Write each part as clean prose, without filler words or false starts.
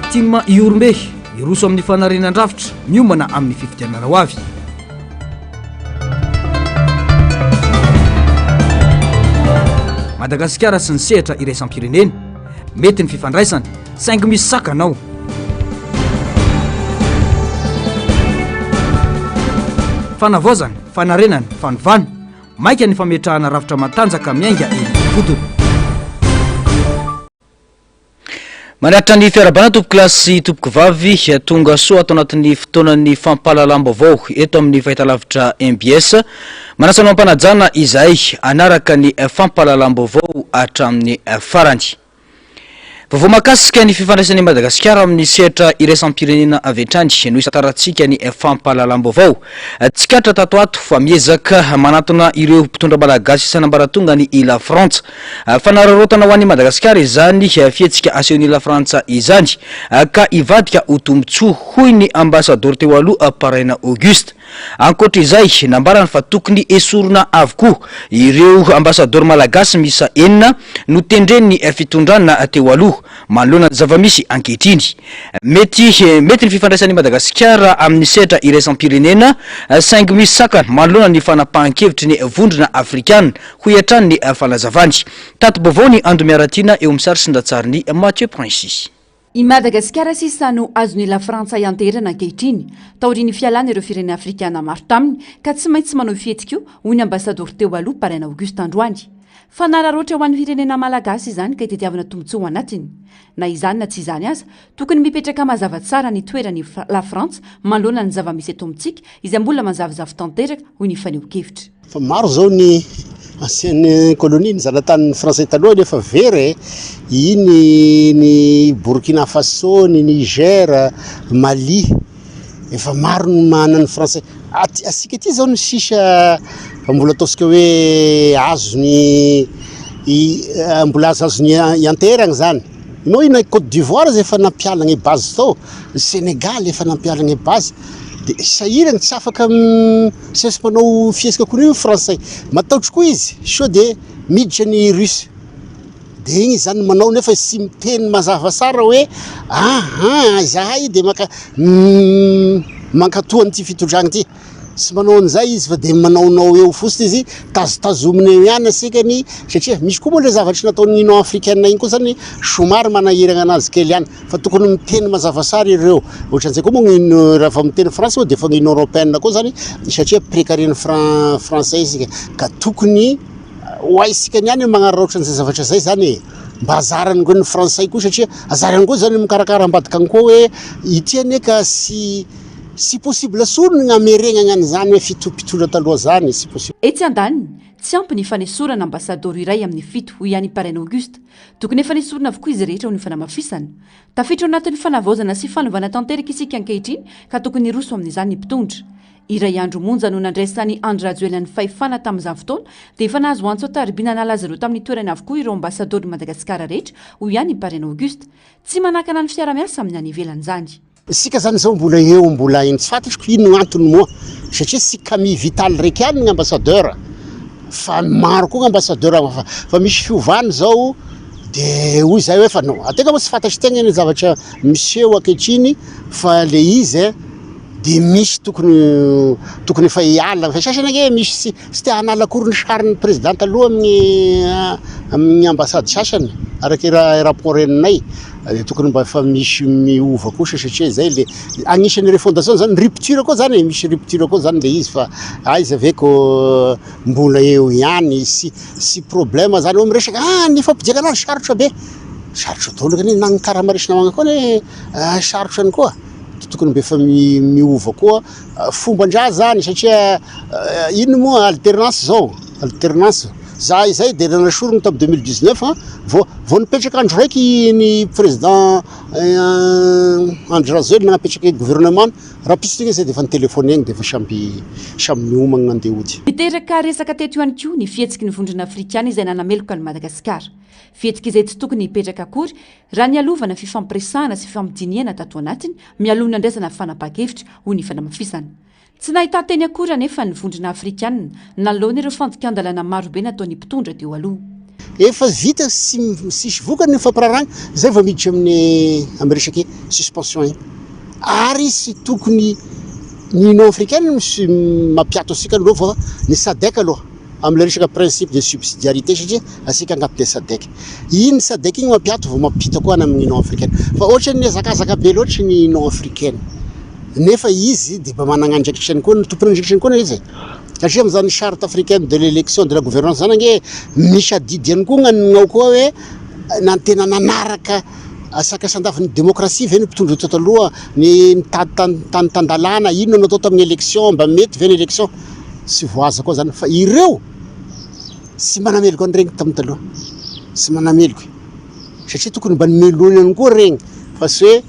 victime iorombe iroso amin'ny fanarenan-drafitra miomana amin'ny fifidianana ho avy. Madagasikara sy ny sehatra iraisam-pirenena mety ny fifandraisany saingy misy sakanao. Fanavaozana, fanarenana, fanovana maika ny fametrahana rafitra matanjaka miainga eny fotony. Manaritra ny fiarabana tompoko klasy tompoko vavy tonga soa ato anatin'ny fotoanan'ny fampahalalam-baovao eto amin'ny fahitalavitra MBS manasa ny mampanajana izay anaraka ny fampahalalam-baovao hatramin'ny farany. Vaovao mahakasika ny fifandraisan'i Madagasikara amin'ny sehatra iraisam-pirenena avy hatrany no isataratsika ny fampahalalam-baovao. Tsikatra tato ato fa miezaka manatona ireo mpitondra malagasy isan'ambaratonga ny ila Frantsa. Fanararotana ho an'i Madagasikara izany fietsika asehoan'i ila Frantsa izany ka ivadika ho tombotsoa hoy ny ambasador teo aloha Paraina Auguste. Ankoatra izay nambarany fa tokony esorina avokoa ireo ambasador malagasy misa enina no tendreny fitondrana teo aloha manoloana zavamisy ankehitriny. Mety ny fifandraisan'i Madagasikara amin'ny sehatra iraisam-pirenena saingy misy sakana manoloana ny fanapahan-kevitry ny vondrona afrikana ho hatrany ny falazavany. Tato baovao ny Ando Miaratina eo amin'ny sary sindatsariny Mathieu Prince. I Madagasikara sisa no azony la Frantsa ianterana ankehitriny taoriany fialana ireo firenena afrikana maro taminy ka tsy maintsy manao fihetiko hoy ny ambasador teo aloha Paraina Auguste Androany. Fanararoatra ho an'ny firenena malagasy izany ka itadiavana tombotsoa ao anatiny. Na izany na tsy izany aza tokony mipetraka mazava tsara ny toerany la Frantsa manoloana ny zavamisy eto amintsika izay mbola manzavazavy tanteraka hoy ny faneho-kevitra. Fa maro zao ny ancienne colonie ny zanatany français taloha nefa very iny ny Burkina Faso, ny Niger, Mali efa maro ny manana français. Asika ty zao ny sisa mbola ataosika hoe azony mbola azony ianterana zany. Inao ina Côte d'Ivoire zay efa nampialagna base tao, Sénégal efa nampialagna base. De sahirana tsy afaka sesy manao fiesika koa ny français mataotry koa izy so de miditra ny russe de igny zany manao nefa sy miteny mazava tsara hoe zahay de mankatoa an'ity fitondragna ty sy manao an'izay izy fa de manaonao eo fosiny izy tazotazomina eo ihany asikany satria misy koa moa le zavatry nataon'ny Union africaine igny koa zany somary manahirana anazy kely ihany fa tokony miteny mazava tsara ireo ohatran'izay koa moa raha fa miteny français de fa Union européenne koa zany satria précarien français isika ka tokony hoaisikany ihany magnararaotra an'izay zavatra zay zany mba azarany koa ny français koa satria azarany koa zany mikarakara ambadika any koa hoe ity ane ka si possible sorony gnameregna an'izany hoe fitopitondra taloha zany si possible. Etsy andaniny tsy ampy ny fanesorana ambasador iray amin'ny fito hoy ihany Paraina Auguste tokony fanesorana avokoa izy rehetra ho ny fanamafisana tafiditra ao anatin'ny fanavaozana sy fanovana tanteraka isika ankehitriny ka tokony roso amin'izany ny mpitondra. Iray andro monja no nandraisany Andry Rajoelina ny fahefana tamin'izany fotoana dia efa nahazo antso taribina nalaza ireo tamin'ny toerana avokoa ireo ambasador ny Madagasikara rehetra hoy ihany Paraina Auguste tsy manakana ny fiara-miasa amin'ny any ivelan'izany. Sika zany zao mbola eo mbola iny tsy fantatriko ino antony moa satria si Camille Vital raiky ihany ny ambassadeur fa maro koa ambassadeur fa misy fiovany zao de hoy zay hoe fa non ateka moa tsy fantatry tegna ny zavatra miseho ankehitriny fa le izy de misy tokony efa hiala fa sasany age misy sy te hanala akory ny sarin'ny présidente aloha amin'ny ambassade sasany araky rapport eninay tokony mba fa misy miova kosa satria zay le agnisan'ny refondation zany rupture koa zany misy rupture koa zany le izy fa izy aveko mbola eo ihany sy problème zany miresaka ny fampidiaka anazy sarotra be sarotra tolaka ny nagny karamarisina magna koa ny sarotra any koa tokony mbe fa miova koa fomban-draha zany satria ino moa alternance zao alternance zay de nanasorona tamin'ny 2019 vao nipetraka andro raiky ny président Andry Rajoelina napetraka gouvernement raha pisitiny zay de fa nitelefone egny de fa samby miomagna nandeha ody. Miteraka resaka teto ihany koa ny fihetsiky ny vondrona afrikana izay nanameloka ny Madagasikara. Fihetsiky izay tsy tokony hipetraka akory raha ny alovana fifampiresahana sy fifampidiniana tato anatiny mialoha nandraisana fanapahan-kevitra hoy ny fanamafisana. Tsy nahita teny akory anefa ny vondrona afrikana naloana ireo fandikan-dalàna marobe nataon'ny mpitondra teo aloha. efa vita sisy vokany ny fampararagna zay vao miditra amin'ny resaky suspension igny ary sy tokony ny Union africaine misy mampiato asika aloha fa ny SADC aloha am'le resaka principe de subsidiarité satria asika agnatin'ny SADC iny SADC igny mampiato vao mampita koa amin'ny Union africaine fa ohatra ny azakazaka be loatra ny Union africaine nefa izy de mba manana andraikitrany koa ny tompony andraikitrany koa izy satria am'zany charte africaine de l'élection de la gouvernance zany nge misy adidy ihany koa gnao koa hoe tena nanaraka asaka sandafin'ny démocratie ve ny mpitondra teto aloha ny tandalana ino natao tamin'ny élection mba mety ve ny élection sy voaza koa zany fa ireo sy manameloko an'iregny tamin'ny taloha sy manameloko satria tokony mba nimelony ihany koa regny fa sy hoe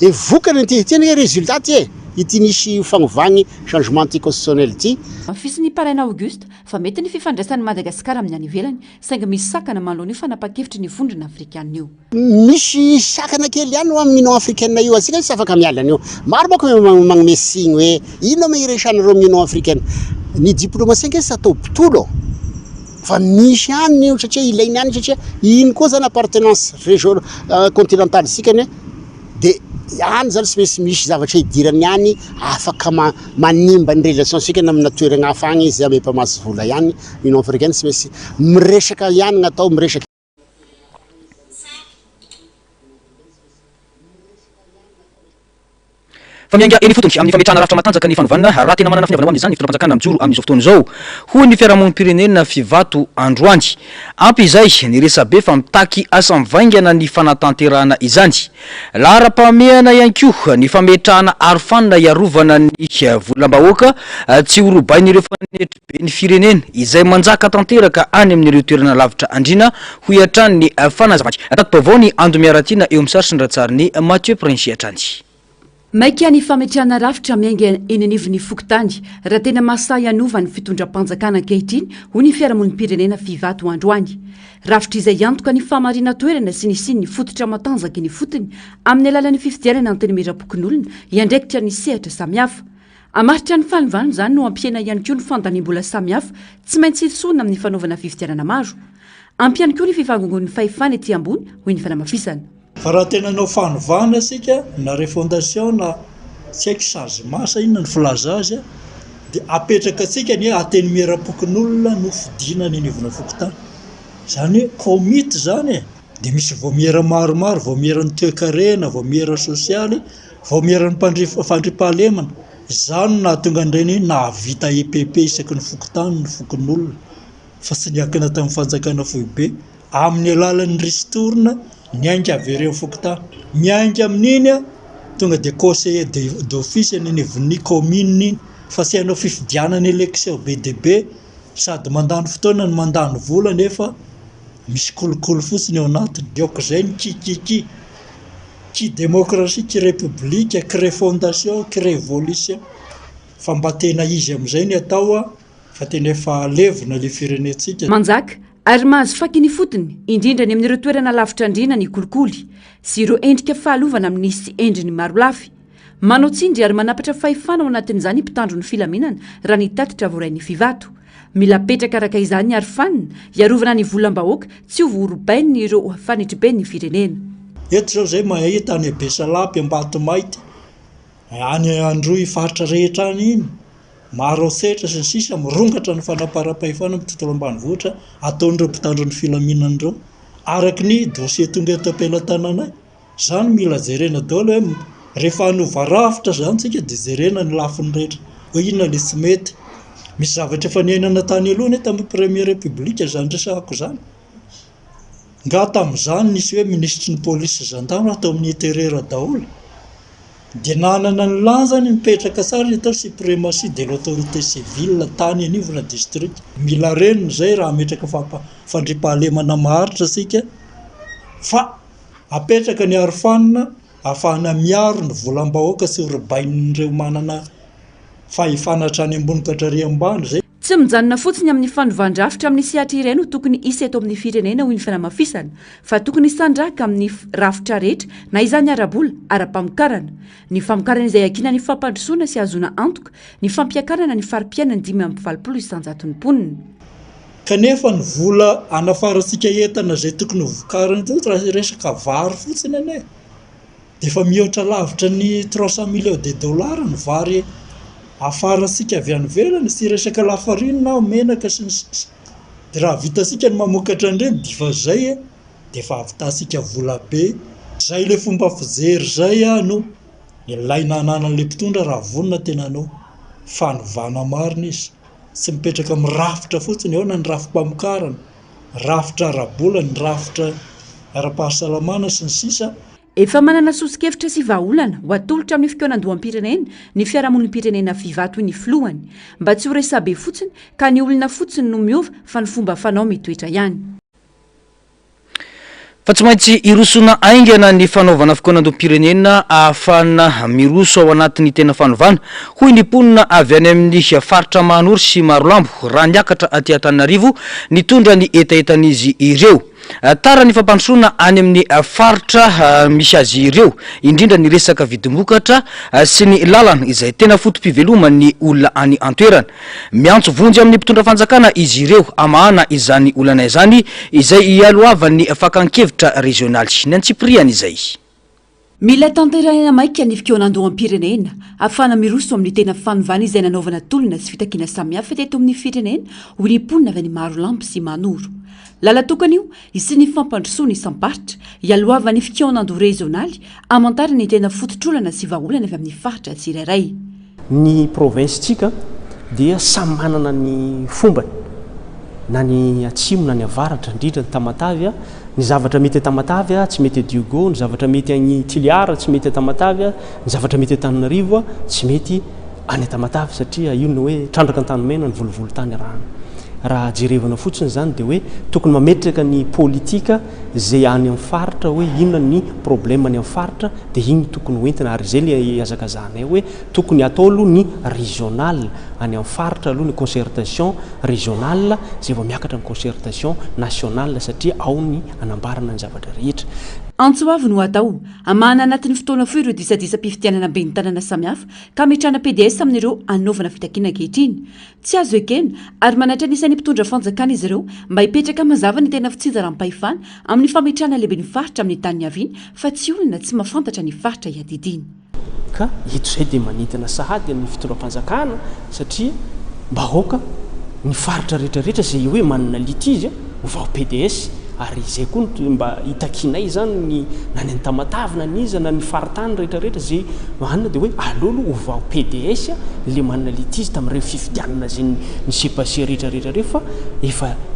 evokany antehiteny hoe résultat ty ity nisy fagnovagny changement anticonstitutionnel ty mafisy ny paraina Auguste fa mety ny fifandraisan'ny Madagasikara amin'ny any ivelany saingy misy sakana manoloana io fanapa-kevitry ny vondrona afrikanina io misy sakana kely ihany amin'ny Union africaine io asika tsy afaka miala an'io maro bako magnome signy hoe ino ma iresanareo amin'ny Union africaine ny diplomatie nge sy atao pitolo fa misy ihany io satria ilainy ihany satria ino koa zany appartenance région continentale sikany de ihany zany sy maintsy misy zavatra idirany ihany afaka manimba ny relation sika amin'ny natoerana hafa agny izy ame mpamasy vola ihany Union africaine sy maintsy miresaka ihany gnatao miresaka fa mianga eny fotony amin'ny fametrahana rafitra matanjaka ny fanovanana raha tena manana finiavana amin'izany ny fitondram-panjakana mijoro amin'izao fotoana izao hoy ny fiarahamonim-pirenena fivato androany ampy izay ny resabe fa mitaky asa mivaingana ny fanatanterahana izany lahara-pameana ihany koa ny fametrahana arofanina iarovana ny volam-bahoaka tsy horobain'ireo fanetry be ny firenena izay manjaka tanteraka any amin'ireo toerana lavitra andrina hoy hatrany ny fanazavany tato-baovao ny ando miaratiana eo amin'ny saritry ny ratsariny Mathieu Prince hatrany maika ny fametrahana rafitra miainga eny anivon'ny fokotany raha tena masahy anova ny fitondram-panjakana ankehitriny hoy ny fiarahamonim-pirenena fivato androany rafitra izay antoka ny famarina toerana sy ny siny ny fototra matanjaka ny fotony amin'ny alalan'ny fifidianana antenimera-pokon'olona iandraikitra ny sehatra samihafa amaritra ny fanovana zany no ampiana ihany koa ny fandaniam-bola samihafa tsy maintsy hirosona amin'ny fanaovana fifidianana maro ampy ihany koa ny fivangongon'ny fahefana ety ambony hoy ny fanamafisana fa raha tena nao fanovana asika na refondation na tsy haiko changement sa inona ny filaza azy dia apetraka atsika ny ateny miera-pokon'olona no fidina ny anivona fokotany zany hoe komity zany dia misy voamiera maromaro voamieran'ny toe-karena voamiera sosialy voamieran'ny fandripahalemana zany na tonga andrainy nahavita EPP isaky ny fokotany ny fokon'olona fa sy niakina tamin'ny fanjakana foibe amin'ny alalan'ny ristorina ny ainga avereo fokotany miainga amin'iny tonga dia conseiller d'office ny anivon'ny commune iny fa sy hanao fifidianana élection be de be sady mandany fotoana ny mandany vola nefa misy kolokolo fotsiny ao anatiny dioko zay ny qui démocratie qui république qui refondation qui révolution fa mba tena izy amin'izay ny atao fa tena efa levona le firenetsika manjaka ary mahazo faky ny fotony indrindra ny amin'ireo toerana lavitra andrina ny kolikoly sy ireo endrika fahalovana amin'nisy endriny maro lafy manao tsindry ary manapatra fahefana ao anatin'izany mpitandro ny filaminana raha nitatitra voarain'ny fivato mila petraka araka izany ary fanina iarovana ny volam-bahoaka tsy ho vorobainy ireo fanitrybe ny firenena eto zao zay mahita any Besalapy Ambatomaity any Androy faritra rehetra any iny maro setra sy ny sisa mirongatra ny fanapara-pahefana amin'ny tontolo ambanivohitra ataon'ireo mpitandro ny filaminan'ireo araky ny dossier tonga eto am-pelantananay zany mila jerena daholo hoe rehefa hanova rafitra zany tsika dia jerena ny lafiny rehetra hoe inona le tsy mety misy zavatra efa niainana tany aloha neto amin'ny premier république zany resahako zany nga tamin'izany nisy hoe ministre ny polisy gendarme atao amin'ny intérieur daholo dia nanana ny lanjany mipetraka tsara ny atao suprématie de l'autorité civile tany anivona district mila reniny zay raha ametraka fandripahalemana maharitra sika fa apetraka ny arofanina ahafahana miaro ny volam-bahoaka sy horobain'ireo manana fahefana hatrany ambony katrary ambany zay tsy mijanona fotsiny amin'ny fanovandravitra amin'ny sehatra iray no tokony isy eto amin'ny firenena hoy ny fanamafisana fa tokony isandraka amin'ny rafitra rehetra na izany arabola ara-pamokarana ny famokarana izay akina ny fampandrosoana sy azona antoka ny fampiakarana ny farim-piainany 5 isanjaton'ny mponina kanefa ny vola anafarantsika entana zay tokony vokariny raha resaka vary fotsiny ane de efa mihoatra lavitra ny 300 millions de dollars ny vary afarantsika avy any velany sy resaka lafarinina menaka sy ny sisa de raha vitasika ny mamokatra andreny difa zay de efa avitasika vola be zay le fomba fijery zay no ilaina ananan'le mpitondra raha vonina tena anao fanovana marina izy sy mipetraka mirafitra fotsiny eo na ny rafim-pamokarana rafitra arabola ny rafitra ara-pahasalamana sy ny sisa. Efa manana sosikevitra sy vahaolana ho atolotra amin'ny fikonan-doham-pirenena ny fiarahamonim-pirenena fivato ny filohany mba tsy ho resabe fotsiny ka ny olona fotsiny no miova fa ny fomba fanao mitoetra ihany. Fa tsy maintsy irosona aingana ny fanaovana fikonan-doham-pirenena ahafana miroso ao anatin'ny tena fanovana hoy ny mponina avy any amin'ny faritra Manoro sy Marolambo raha niakatra aty Antananarivo nitondra ny etaetan'izy ireo. Tara ny fampandrosoana any amin'ny faritra misy azy ireo indrindra ny resaka vidim-bokatra sy ny lalana izay tena fotom-piveloman'ny olona any antoerana. Miantso vonjy amin'ny mpitondra fanjakana izy ireo amahana izany olana izany izay ialoavan'ny fakan-kevitra regionaly ny Antsipriana izay. Mila tanterahina maika ny fikonan-doham-pirenena ahafana miroso amin'ny tena fanovana izay nanaovana tolona sy fitakiana samihafa teto amin'ny firenena hoy ny mponina avy any Marolambo sy Manoro. Lala tokana io isin'ny fampandrosoana isamparitra ialoavan'ny fikonan-doha regionaly amantara ny tena fototrolana sy vahaolana avy amin'ny faritra tsirairay. Ny province-tsika dia samy manana ny fombany na ny atsimo na ny avaratra indrindra ny Tamatavy ny zavatra mety Tamatavy tsy mety Diogo, ny zavatra mety any Tiliara tsy mety Tamatavy, ny zavatra mety Antananarivo tsy mety any Tamatavy satria io ny hoe trandraka an-tanimena ny volovolo tany raha jerevana fotsiny zany dia hoe tokony mametraka ny politika zay any amin'ny faritra hoe inona ny problème any amin'ny faritra dia iny tokony hoentina ary zay le azakazanay hoe tokony atao aloha ny régional any amin'ny faritra aloha ny concertation régional zay vao miakatra ny concertation nationale satria ao ny anambarana ny zavatra rehetra. Antsoavy no atao amana anatin'ny fotoana foy ireo disadisa-pifitianana be ny tanàna samihafa ka metrana PDS amin'ireo anaovana fitakiana ankehitriny. Tsy azo ekena ary manatra ny isainy mpitondra fanjakana izy ireo mba hipetraka mazava ny tena fitsinjaram-pahefana amin'ny fametrahana lehibe ny faritra amin'ny tany aviany fa tsy olona tsy mahafantatra ny faritra iadidiny. Ka eto zay dia manintana sahady amin'ny fitondram-panjakana satria mba hoaka ny faritra rehetrarehetra zay hoe manana litige ho vao PDS ary zay koa mba hitakinay zany ny na ny Tamatavy na niza na ny faritany rehetrarehetra zay manana dia hoe alolo ho vao PDS le manana litige tamin'ireo fifitianana zay ny sepase rehetrarehetra reo fa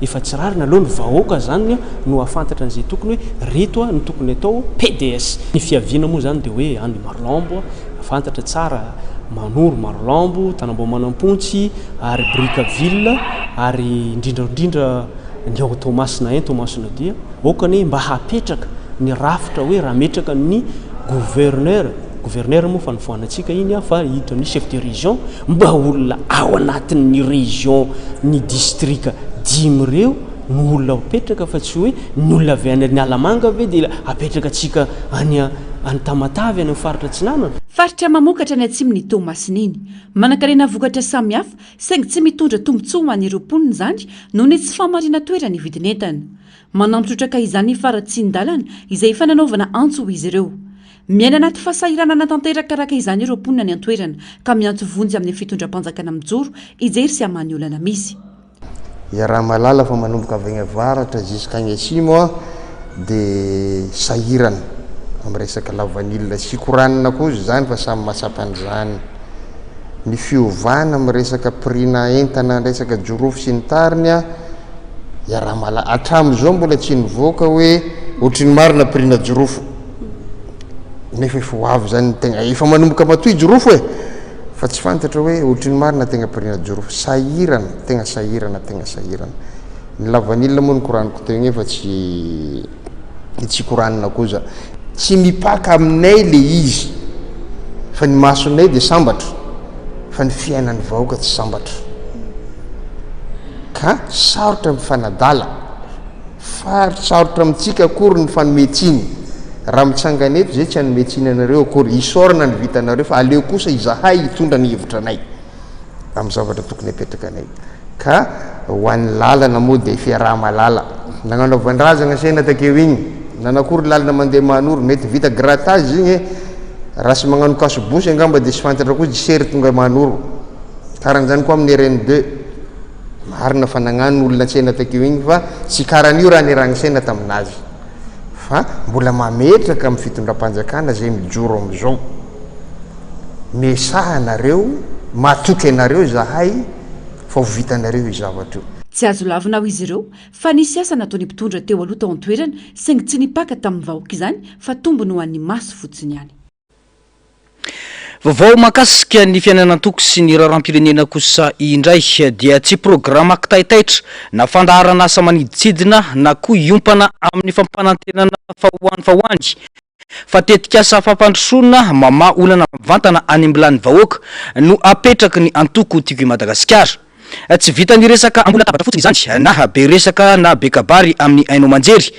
efa tsy rarina aloha ny vahoaka zany no ahafantatra an'izay tokony hoe reto ny tokony atao PDS. Ny fiaviana moa zany dia hoe any Marolambo afantatra tsara Manoro, Marolambo, Tanambomanampontsy ary Brickaville ary indrindraindrindra ny ao Tomasina Tomasina dia okany mba hapetraka ny rafitra hoe raha metraka ny gouverneur moa fa nifoanantsika iny fa hiditra amin'ny chef de région mba olona ao anatin'ny région ny district dimy reo ny olona apetraka fa tsy hoe ny olona avy any Alamanga ve dia apetraka atsika any Tamatavy any faritra Tsinanana. Faritra mamokatra ny atsimony Tomasina iny manankarena vokatra samihafa saingy tsy mitondra tombotsoa ho an'ireo mponina izany noho ny tsy famarina toerana ny vidinentana. Manampitrotraka izany fara-tsin-dalana izay efa nanaovana antso ho izy ireo. Miaina anaty fahasahiranana tanteraka araka izany ireo mponina ny antoerana ka miantso vonjy amin'ny fitondram-panjakana mijoro ijery sy amany olana misy. Raha malala fa manomboka avy any avaratra jusqu'any atsimo dia sahirana amin'ny resaka lavanilina sy koranina koa zany fa samy mahasapan'izany ny fiovana amin'ny resaka prix-na entana resaka jorofo sy ny tariny raha malala hatramin'izao mbola tsy nivoaka hoe ohatry ny marina prix-na jorofo nefa efa ho avy zany tegna efa manomboka matoy jorofo fa tsy fantatra hoe ohatry ny marina tegna prix-na jorofo sahirana tegna sahirana ny lavanilina moa ny koraniko tegna efa tsy koranina koza tsy mipaka aminay le izy fa ny masonay dia sambatra fa ny fiainan'ny vahoaka tsy sambatra ka sarotra mifanadala sarotra amintsika akory ny fanometsiny raha mitsangana eto zay tsy hanometsiny anareo akory isorana ny vitanareo fa aleo kosa izahay hitondra ny hevitra anay amin'ny zavatra tokony apetraka anay ka ho an'ny lalana moa dia fiaraha-malala nagnano vandrazana sena takeo igny nanakory lalana mandeha manoro mety vita grattage igny raha sy magnano kasobosy angamba dia sy fantatra koa jisery tonga manoro karan'izany koa amin'ny RN2 marina fa nagnano olona tsena takeo igny fa sy karan'io raha niragnisena taminazy fa mbola mametraka amin'ny fitondram-panjakana zay mijoro am'izao mesaha anareo matoky anareo zahay fa ho vitanareo izavatra io tsy azo lavinao izy ireo fa nisy asa nataony mpitondra teo aloha tao an-toerana saingy tsy nipaka tamin'ny vahoaka izany fa tombony ho an'ny maso fotsiny ihany vaovao mahakasika ny fiainanantoko sy ny raharam-pirenena kosa indray dia tsy programa kitaitaitra na fandaharana asa maniditsidina na koa iompana amin'ny fampanantenana fahoany fa tetika asa fampandrosona mama olana mivantana any ambilany vahoaka no apetraky ny antoko tiako i Madagasikara tsy vita ny resaka ambola tabatra fotsiny izany na be resaka na be kabary amin'ny aino manjery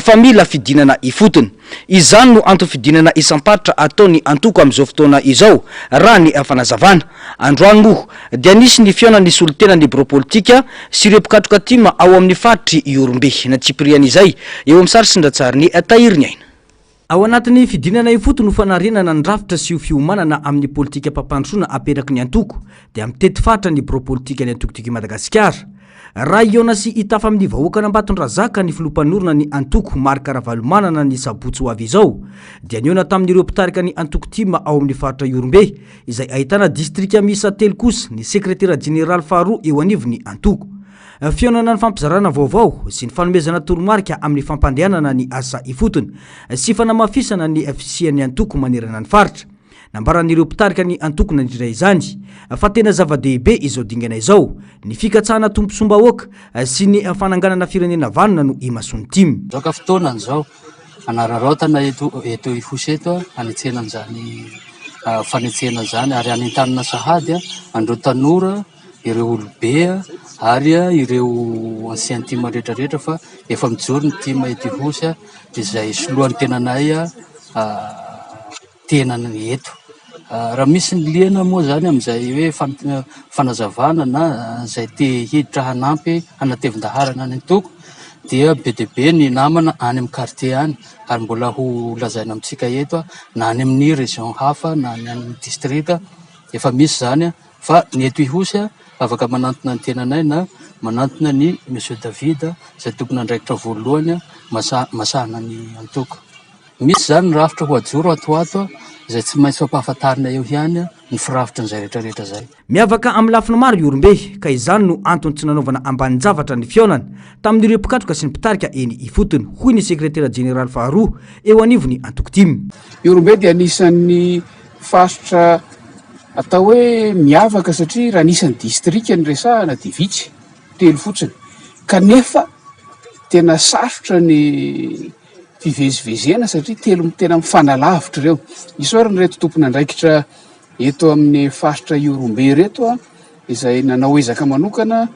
fa mila fidinana ifotony izany no antofidinana isam-paritra ataony antoko amin'izao fotoana izao raha ny fanazavana androany moa dia nisy ny fiona nisy olo tena ny boropolitika sy ireo mpikatroka tima ao amin'ny faritry Iorombe na Tsipriana izay eo amin'ny sary sindratsariny tahiriny aina ao anatin'ny fidinana ifoto no fanarenana ny rafitra sy fiomanana amin'ny politika pampandrosona aperaky ny antoko dia mitety fatra ny boropolitika ny antoko Madagasikara raha iona sy itafa amin'ny vahoaka n'Ambatondrazaka ny filompanorona ny antoko marika ravalomanana ny sabotsy ho avy izao dia niona tamin'ireo mpitarika ny antoko tima ao amin'ny faritra Iorombe izay ahitana distrika misa telo kosa ny sekretera jeneraly faharoa eo anivony antoko fionana ny fampizarana vaovao sy ny fanomezana toromarika amin'ny fampandehanana ny asa ifotony sy fanamafisana ny fisian'ny antoko manerana ny faritra nambaran'ireo mpitarika ny antoko nandrindray izany fa tena zava-dehibe izao dingana izao ny fikatsahana tomposombahoaka sy ny fananganana firenena vanona no imasony timy zoka fotoana zao anararaotana eto ifoseto anetsenana zany fanetsena zany ary anentanana sahady andreo tanora ireo olobe ary ireo ancien tima rehetrarehetra fa efa mijoro ny tima eto ihosy izay solohan'ny tenanay tenany eto raha misy ny liana moa zany amin'izay hoe fanazavana na zay te hiditra hanampy hanatevin-daharana ny antoko dia be dia be ny namana any amin'ny quartier any ary mbola ho lazaina amintsika eto na any amin'ny région hafa na any amin'ny district efa misy zany fa ny eto ihosy afaka manantona ny tenanay na manantona ny monsieur David zay tokony andraikitra voalohany masahana ny antoko misy zany ny rafitra ho ajoro atoato zay tsy maintsy fampahafantarina eo ihany ny firafitra n'izay rehetrarehetra zay miavaka amin'ny lafiny maro Iorombe ka izany no antony tsy nanaovana ambanin-javatra ny fionana tamin'ireo mpikatroka sy ny mpitarika eny ifotony hoy ny sekretera jeneraly faharoa eo anivony antoko timy Iorombe dia anisan'ny faritra atao hoe miavaka satria raha anisan'ny distrika ny resahana dia vitsy telo fotsiny kanefa tena sarotra ny fivezivezena satria telo tena mifanalavitra ireo isorany reto tompony andraikitra eto amin'ny faritra Iorombe reto izay nanao ezaka manokana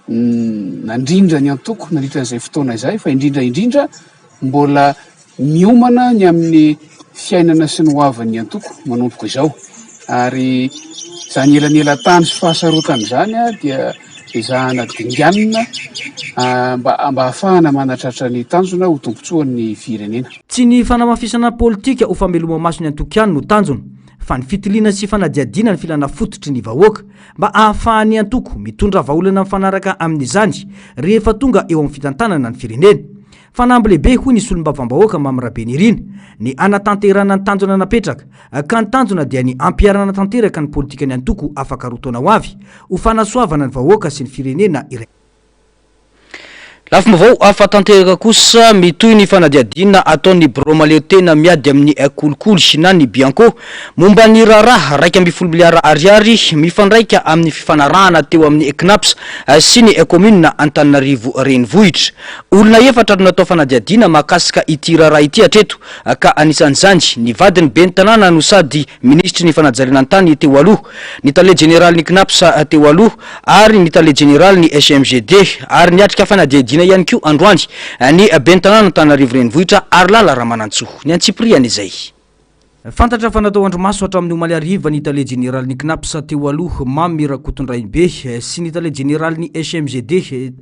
nandrindra ny antoko nandritra n'izay fotoana izay fa indrindra mbola miomana ny amin'ny fiainana sy ny hoavan'ny antoko manompoka izao ary zany elanela tany sy fahasarotana zany dia izahana dinganina mba ahafahana manatratra ny tanjona ho tompontsoan'ny firenena tsy ny fanamafisana politika ho fameloma maso ny antoko ihany no tanjona fa ny fitiliana sy fanadiadiana ny filana fototry ny vahoaka mba ahafahan'ny antoko mitondra vahaolana mifanaraka amin'izany rehefa tonga eo amin'ny fitantanana ny firenena fanamby lehibe hoy ny solom-bavambahoaka mamirabe ny irina ny anatanterana ny tanjona napetraka ka ny tanjona dia ny ampiarana tanteraka ny politika ny antoko afaka rotona ho avy ho fanasoavana ny vahoaka sy ny firenena iray lafim-bavao afatanteraka kosa mitoy ny fanadiadiana ataon'ny bromaleo tena miady amin'ny kolikoly na ny bianco momba ny raharaha raika amby 10 miliara ariary mifandraika amin'ny fifanarahana teo amin'ny CNAPS sy ny commune Antananarivo renivohitra olona efatra no natao fanadiadiana mahakasika ity raharaha ity hatreto ka anisan'izany ny vadiny ben'ny tanàna no sady ministry ny fanajariana tany teo aloha ny tale général ny CNAPS teo aloha ary ny tale général ny SMGD ary niatrika fanadiadiana ihany koa androany ny ben'ny tanàna Antananarivo renivohitra ary lala raha manantsoa ny Antsipriana izay fantatra fa natao andromaso hatramin'ny omaly ariva ny Italie généralny Knaps teo aloha Mamy Rakotondraimbe sy ny Italie généralny SMGD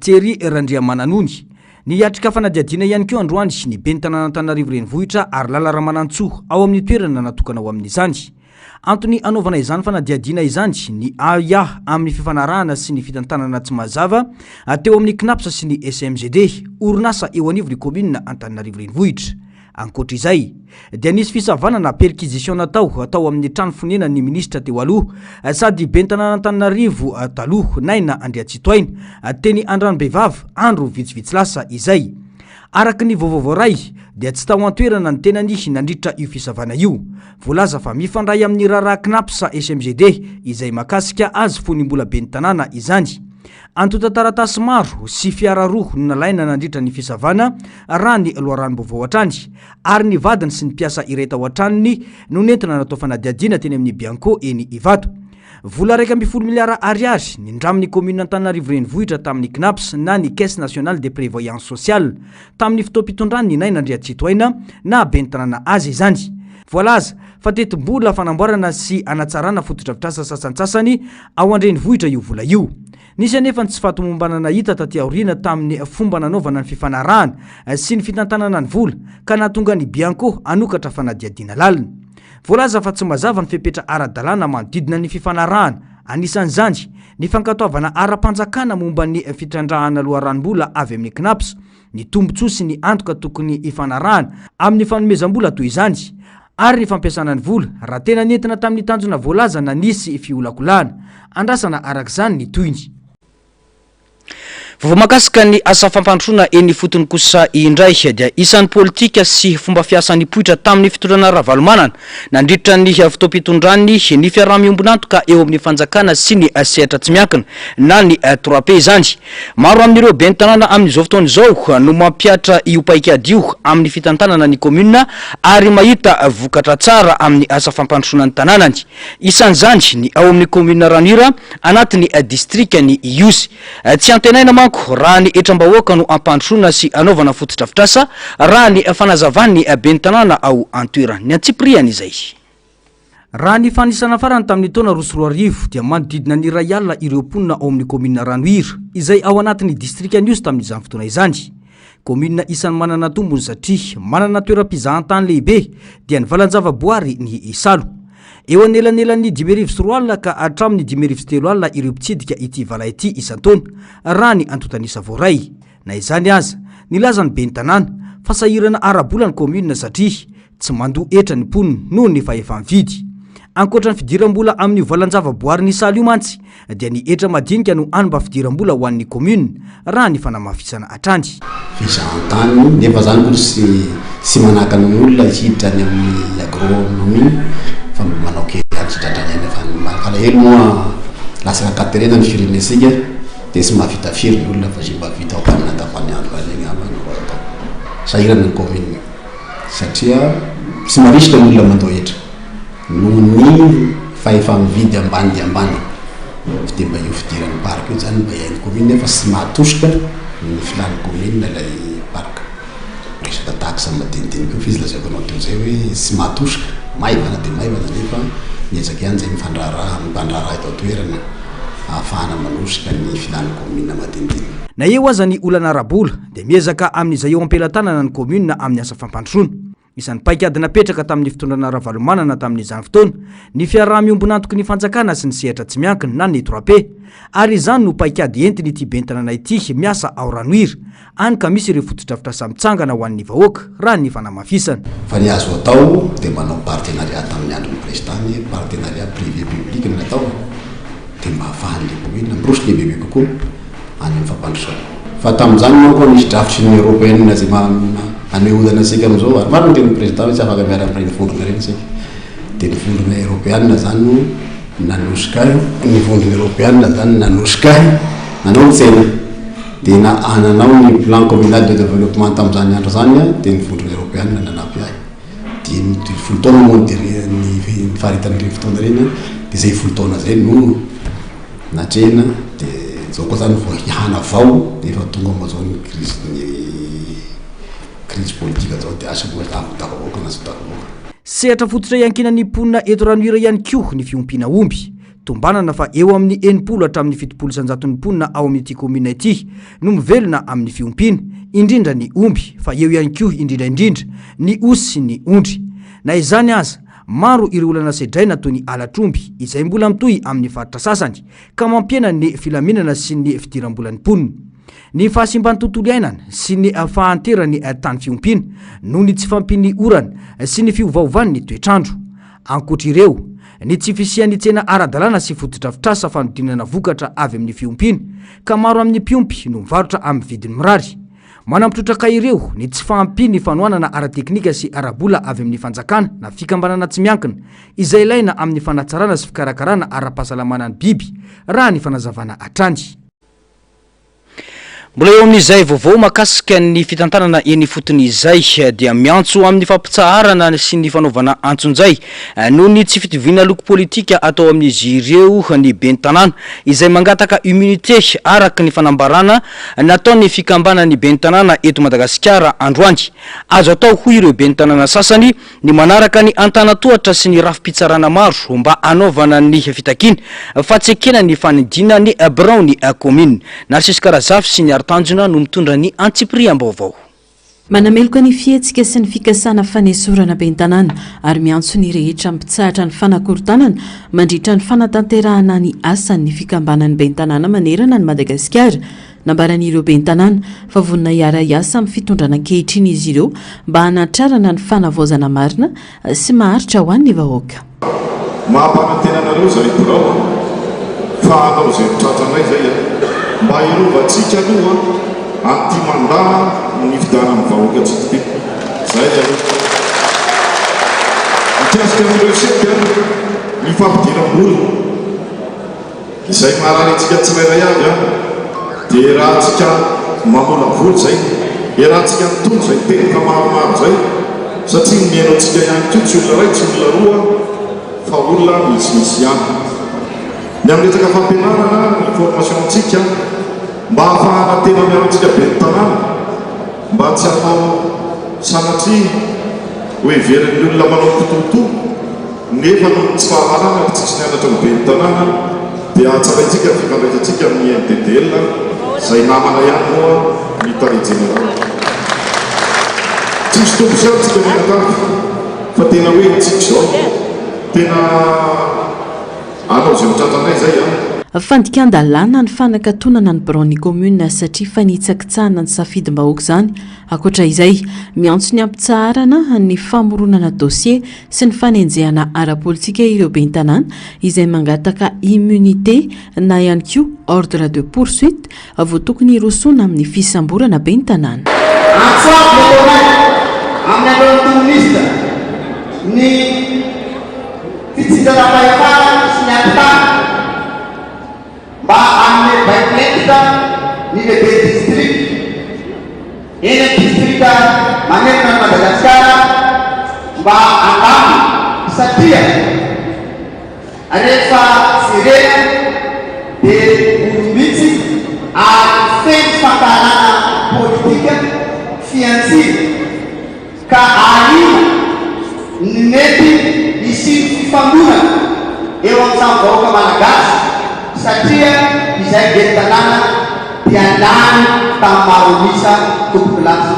Thierry Randriamananony ny atrika fanadiadiana ihany keo androany ny ben'ny tanàn'Antananarivo renivohitra ary lala Ramanantsoa ao amin'ny toerana natokana ho amin'izany. Antony anaovana izany fanadiadiana izany ny AIA amin'ny fifanarahana sy ny fitantanana tsy mazava teo amin'ny Knaps sy ny SMGD orinasa eo anivon'ny commune Antananarivo renivohitra. Ankoatra izay dia nisy fisavana na perquisition natao amin'ny trano fonenan'ny ministra teo aloha sady ben'ny tanàn'Antananarivo taloha Naina Andriatsitoaina teny Andranombevavy andro vitsivitsy lasa izay. Araka ny vaovao ray dia tsy tao an-toerana ny tenany nandritra io fisavana io. Voalaza fa mifandray amin'ny raharaha Knaps SMGD izay makasika azy fony mbola ben'ny tanàna izany. Antota taratasy maro sy fiara roa no nalaina nandritra ny fisavana raha ny loharanom-baovao hatrany ary ny vadiny sy ny mpiasa iray tao an-tranony no nentina natao fanadiadiana teny amin'ny Bianco eny Ivato. Vola 1,10 miliara ariary nindramin'ny commune Antananarivo renivohitra tamin'ny Knaps na ny Caisse nationale de prévoyance sociale tamin'ny fotoam-pitondrany Naina Andriatsitoaina na ben'ny tanàna azy izany. Voalaza fa tetim-bola fanamboarana sy anatsarana fotodrafitrasa sasantsasany ao an-drenivohitra io vola io. Nisy anefa tsy fahatomombanana hita taty aoriana tamin'ny fomba nanaovana ny fifanarahana sy ny fitantanana ny vola ka nahatonga ny Bianco anokatra fanadiadiana lalina. Voalaza fa tsy mazava ny fepetra ara-dalàna manodidina ny fifanarahana. Anisan'izany ny fankatoavana ara-panjakana momba ny fitrandrahana loharanom-bola avy amin'ny Knaps, ny tombontsoa sy ny antoka tokony hifanarahana amin'ny fanomezam-bola toy izany ary ny fampiasana ny vola raha tena nentina tamin'ny tanjona voalaza na nisy fiolakolana. Andrasana arak'izany ny toyny. Vao makasika ny asa fampandrosoana eny fotony kosa indray dia isan'ny politika sy fomba fiasan'ny poitra tamin'ny fitondrana Ravalomanana nandritra ny fotoam-pitondrany ny fiaraha-miombonantoka eo amin'ny fanjakana sy ny sehatra tsy miankina na ny 3P izany. Maro amin'ireo ben'ny tanàna amin'izao fotoana izao no mampiatra io paikady io amin'ny fitantanana ny commune ary mahita vokatra tsara amin'ny asa fampandrosoana ny tanànany. Isan'izany ny ao amin'ny commune Ranira anatin'ny districtny Iosy. Tsy antenaina raha ny etram-bahoaka no ampandrosoana sy anaovana fotodrafitrasa raha ny fanazavan'ny ben'ny tanàna ao an-toerana ny Antsipriana izay. Raha ny fanisana farany tamin'ny taona 2024 dia manodidina ny ray alina ireo mponina ao amin'ny commune Ranohira izay ao anatin'ny distrikta Niosy tamin'izany fotoana izany. Commune isan'ny manana tombony satria manana toeram-pizahan-tany lehibe dia ny valan-javaboary ny Isalo. Eo anelanelan'ny 5,3 ka hatramin'ny 5,3 ireo mpitsidika ity vala ity isan-taona raha ny antotanisa voaray. Na izany aza nilaza ny ben'ny tanàna fa sahirana arabola ny commune satria tsy mandoa etra ny mponina noho ny fa efa mividy. Ankoatra ny fidiram-bola amin'ny valan-javaboary ny Isalo io mantsy dia ny etra madinika no anomba fidiram-bola ho an'ny commune raha ny fanamafisana hatrany. Fizahan-tany nefa zany koa sy manakana n'olona hiditra ny amin'ny agronomie fa manao kely atritratrany fa malahelo moa lasa katerena ny firenetsika dia sy mahavita firy ny olona fa sy mahavita ao panina tapany andro regny amanao atao sahirana ny commune satria sy marisika ny olona mandao etra noho ny fa efa mividy ambany dia ambany dia mba io fidiran'ny parc io zany mba iain'ny commune fa sy mahatosika ny filany commune ilay parc. Resaka taxe madinidinika io fizy lazaiko anao teo zay hoe sy mahatosika maivana dia maivana nefa niezaka ihany zay mipandraraha eto toerana ahafahana manosika ny filany commune madinidinika. Na eo aza ny olana arabola dia miezaka amin'izay eo am-pelantanana ny commune amin'ny asa fampandrosoana. Isan'ny paikady napetraka tamin'ny fitondrana Ravalomanana tamin'izany fotoana ny fiaraha-miombonantoky ny fanjakana sy ny sehatra tsy miankina na ny 3P ary izany no paikady entiny ity ben'ny tanàna ity miasa ao Ranohira any ka misy ireo fotodrafitrasa mitsangana ho an'ny vahoaka raha ny fanamafisana. Fa ny azo atao dia manao partenariat tamin'ny andron'ny président, partenariat privé public ny natao dia mba ahafahan'le commune mirosika bebe kokoa any amin'ny fampandrosoana. Fa tamin'izany manko nisy drafitry ny européenne zay anehodana asika amin'izao ary marina teny président hoe tsy afaka miara amin'ireny vondrona ireny isika dia ny vondrona européenne zany nanosika ny vondrona européenne zany nanosika nanao tsena dia ananao ny plan communal de développement tamin'izany andro zany dia ny vondrona européenne nanampy ahy dia ny folotaona moa ny faharitan'ireny fotoana ireny dia zay folotaona zay no natrena dia zao koa zany vao ihana avao dia efa tonga amazao ny crise politique zao dia asa moa tavahoaka na sy tavahoaka. sehatra fototra iankinan'ny mponina eto ranoira ihany koa ny fiompiana omby tombanana fa eo amin'ny 80 hatramin'ny 70 sanjaton'ny mponina ao amin'ity komina ity no mivelona amin'ny fiompiana indrindra ny omby fa eo ihany koa indrindra ny osy sy ny ondry na izany aza maro ireo olana sedraina toy ny alatromby izay mbola mitohy amin'ny faritra sasany ka mampiena ny filaminana sy ny fidiram-bolan'ny mponina ny fahasimban'ny tontolo iainana sy ny fahanterany tany fiompiana no ny tsy fampiny orana sy ny fiovaovan'ny toetrandro ankoatr'ireo ny tsy fisian'ny tsena ara-dalàna sy fotodrafitrasa fanodinana vokatra avy amin'ny fiompiana ka maro amin'ny mpiompy no mivarotra amin'ny vidiny mirary manampitrotraka ireo ny tsy fahampiny fanoanana ara-teknika sy arabola avy amin'ny fanjakana na fikambanana tsy miankina izay ilaina amin'ny fanatsarana sy fikarakarana ara-pahasalamana ny biby raha ny fanazavana atrany mbola eo amin'izay vaovao makasika ny fitantanana eny foton'izay dia miantso amin'ny fampitsaharana sy ny fanaovana antsonjay noho ny tsy fitoviana loko politika atao amin'izy ireo ny ben'ny tanàna izay mangataka immunité araka ny fanambarana nataony fikambanany ben'ny tanàna eto Madagasikara androany azo atao hoy ireo ben'ny tanàna sasany ny manaraka ny antanatohatra sy ny rafi-pitsarana maro mba anaovana ny fitakiana fa tsy ekena ny fanidina ny Brown ny commune Narcisse Karazafy sy ny tanjona no mitondra ny antsipriam-baovao manameloka ny fihetsika sy ny fikasana fanesorana ben'ny tanàna ary miantso ny rehetra mipitsahatra ny fanakorontanana mandritra ny fanatanterahana ny asan'ny fikambanany ben'ny tanàna manerana ny Madagasikara nambaran'ireo ben'ny tanàna fa vonina iara-iasa amin'ny fitondrana ankehitriny izy ireo mba hanatrarana ny fanavaozana marina sy maharitra ho an'ny vahoaka mahampanantenanareo zay birao fa anao zay mitratranay zay mba irovantsika aloha anty mandà ny fidana amin'ny vahoaka tsika ty zay mikasika amin'ireo sika ny fampidiram-bola izay mahalanitsika tsirairay avy a dia rahantsika mamola voly zay rahantsika mitondro zay tena maromaro zay satria miaino antsika ihany ko tsy olona ray tsy olona roa fa olona misimisy ihany ny amretsaka fampianarana ny formation antsika mba hahafahana tena miarantsika ben'ny tanàna mba tsy atao sanatria hoe veryn'ny olona manao tototo nefa no tsy fahalalana ka tsisy nianatra ny ben'ny tanàna dia ahatsaraitsika fifandraisantsika amin'ny MDDL zay namana ihany moa ny taré général tsisy tombo satsika mianatafy fa tena hoe tsika zao tena anao zay mitratranay zay fandikan-dalàna ny fanakatonana ny Brown commune satria fanitsakitsahana ny safidim-bahoaka zany akoatra izay miantso ny ampitsaharana ny famoronana dossier sy ny fanenjehana ara-politika ireo ben'ny tanàna izay mangataka immunité na ihany koa ordre de poursuite voatokony rosoana amin'ny fisamborana ben'ny tanàna ny fitsinjaram-pahefana sy ny antitana mba amin'ny baikilenta ny lehibe district eny amin'ny district manerana ny Madagasikara mba andamy satria rehefa jerena dia olombitsy ary feno fantahanana politika fiantsina ka arina ny mety isiny fifamonana eo amin'ny samy vahoaka malagasy satria izay ben'ny tanàna dia lany tamin'ny maromisa tompokilasy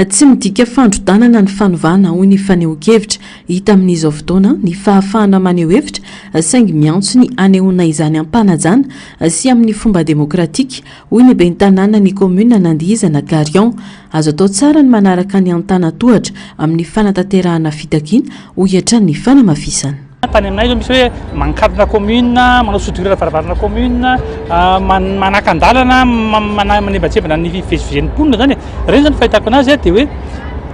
tsy midika fandrodanana ny fanovana hoy ny fanehoan-kevitra hita amin'izao fotoana ny fahafahana maneho hevitra saingy miantso ny anehoana izany ampanajana sy amin'ny fomba demokratika hoy ny ben'ny tanàna ny commune nandihizana Garion azo atao tsara ny manaraka ny antanatohatra amin'ny fanatanterahana fitakiana ho hiatran'ny ny fanamafisana tany aminay zao misy hoe mankadina commune manao soudure varavarana commune manakandalana manembatsebana ny fivezivezen'ny mponina zany reny zany fahitako anazy dia hoe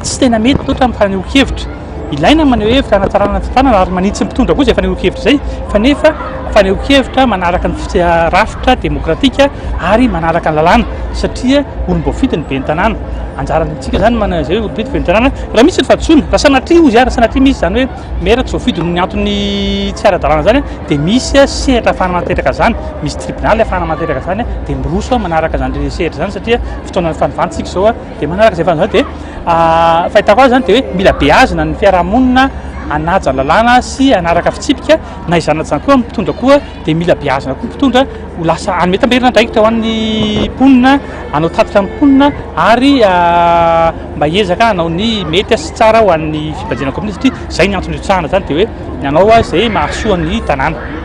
tsy tena mety toatra amin'ny fanehoan-kevitra ilaina maneho hevitra anatsarana tanàna ary manitsy mpitondra koa zay fanehoan-kevitra zay fa nefa fanehoan-kevitra manaraka ny rafitra demokratika ary manaraka ny lalàna satria olom-boafity ny ben'ny tanàna anjarantsika zany manana zay hoe bety ventanana raha misy ny fahadisoana raha sanatria ozy raha sanatria misy zany hoe meraky zao fidy ny antony tsy ara-dalàna zany dia misy sehatra afahana materaka zany misy tribunaly afahana materaka zany dia miroso manaraka zany sehatra zany satria fotoana ny fanivantsika zao dia manaraka zay fanizany dia fahitako azy zany dia hoe mila beazina ny fiarahamonina anaja lalàna sy anaraka fitsipika na izanatizany koa mpitondra koa dia mila beazina koa mpitondra ho lasa anome tamberina ndraikitra ho an'ny mponina anao tatitra ny mponina ary mba hiezaka anao ny mety sy tsara ho an'ny fibajena komina satria zay ny antony itsahana zany dia hoe ianao a zay mahasoa ny tanàna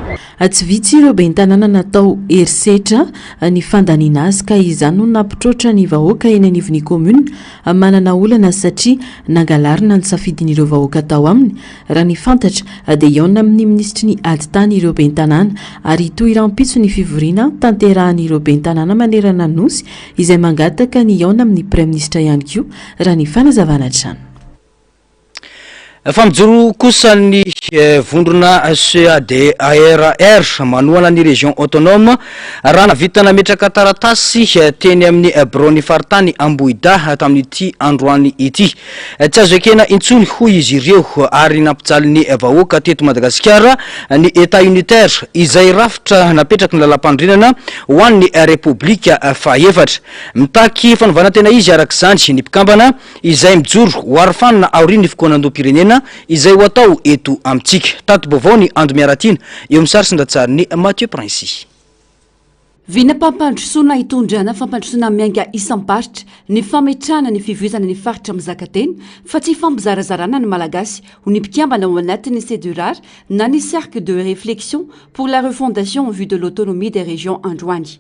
tsy vitsy ireo be ny tanàna natao herisetra ny fandaniana azy ka izany no nampitroatra ny vahoaka eny anivon'ny komuna manana olana satria nangalarina ny safidin'ireo vahoaka tao aminy raha ny fantatra dia iona amin'ny ministry ny ady tany ireo be ny tanàna ary toy rampitso ny fivoriana tanterahan'ireo be ny tanàna manerana nosy izay mangataka ny iona amin'ny praiminisitra ihany koa raha ny fanazavana trano famijoro kosa ny vondrona CADARR manoana ny région autonome raha navita nametraka taratasy teny amin'ny birony faritany Ambohida tamin'ity androany ity tsy azo ekena intsony hoy izy ireo ary nampijaly ny vahoaka teto Madagasikara ny état unitaire izay rafitra napetraky ny lalam-pandrinana ho an'ny Repoblika faefatra mitaky fanovana tena izy arak'izany ny mpikambana izay mijoro ho arifanina aoriny fikoanandoam-pirenena izay ho atao eto amitsika tato bovao ny ando miaratina eo amin'ny sary sindatsariny Mathieu Princy vina pampandrosoana hitondrana fampandrosoana mianga isam-paritra ny fametrahana ny fivoizana ny faritra mizakateny fa tsy fampizarazarana ny malagasy ho ny mpikambana ao anatin'ny CEDURAR na ny cercle de réflexion pour la refondation en vue de l'autonomie des régions androany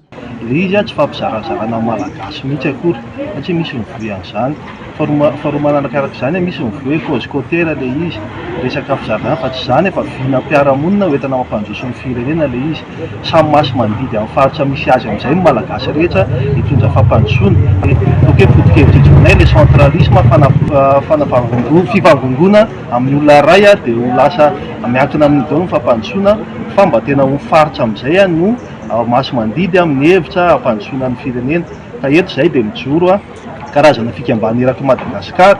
izy tsy fampizarazarana malagasy mihitsy akory satria misy mivoy an'izany faharomananakarak' izany misy mivoy cause côtera le izy resaka fizarana fa tsy zany efa vina mpiaramonina hoentana mampandroso ny firenena le izy samy masy mandidy amin'ny faritra misy azy amin'izay ny malagasy rehetra hitondra fampandrosoana toke fotokevitrijonay le centralisme fivangongona amin'ny olona ray dia ho lasa miankina amin'ny dao ny fampandrosoana fa mba tena ho faritra amin'izay no masy mandidy amin'ny hevitra ampandrosoana ny firenena ka eto zay dia mijoro karazana fikambana eraky Madagasikara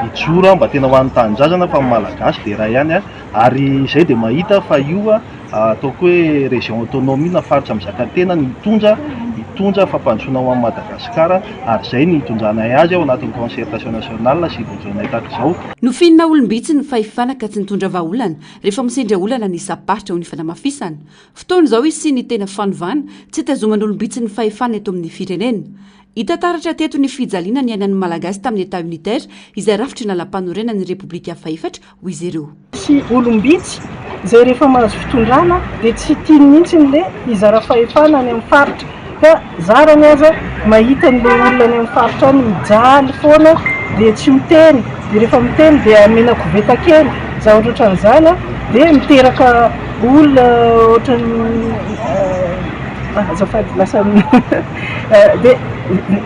mijoro mba tena ho an'ny tanindrazana fa malagasy dia raha ihany ary zay dia mahita fa io ataoko hoe région autonomie na faritra mizakatena ny hitondra fampandrosoana ho an'ny Madagasikara ary zay ny hitondranay azy ao anatin'ny concertation nationale sy vonjonay tahaka izao nofinina olombitsy ny fahifanaka tsy nitondra vahaolana rehefa misendra olana ny isaparitra ho ny fanamafisana fotoana izao izy sy ny tena fanovana tsy tazoman'olombitsy ny fahefana eto amin'ny firenena hitataratra teto ny fijaliana ny ainan'ny malagasy tamin'ny état unitaire izay rafitry nalam-panorena ny Repoblika faefatra ho izy ireo sy olombitsy zay rehefa mahazo fitondrana dia tsy tiany mihitsy le izara fahefana any amin'ny faritra ka zarany aza mahita n'le olona any amin'ny faritra any mijaly foana dia tsy miteny dia rehefa miteny dia amena koveta kely za ohatrohatran'izany dia miteraka olona ohatrany azafady lasa dia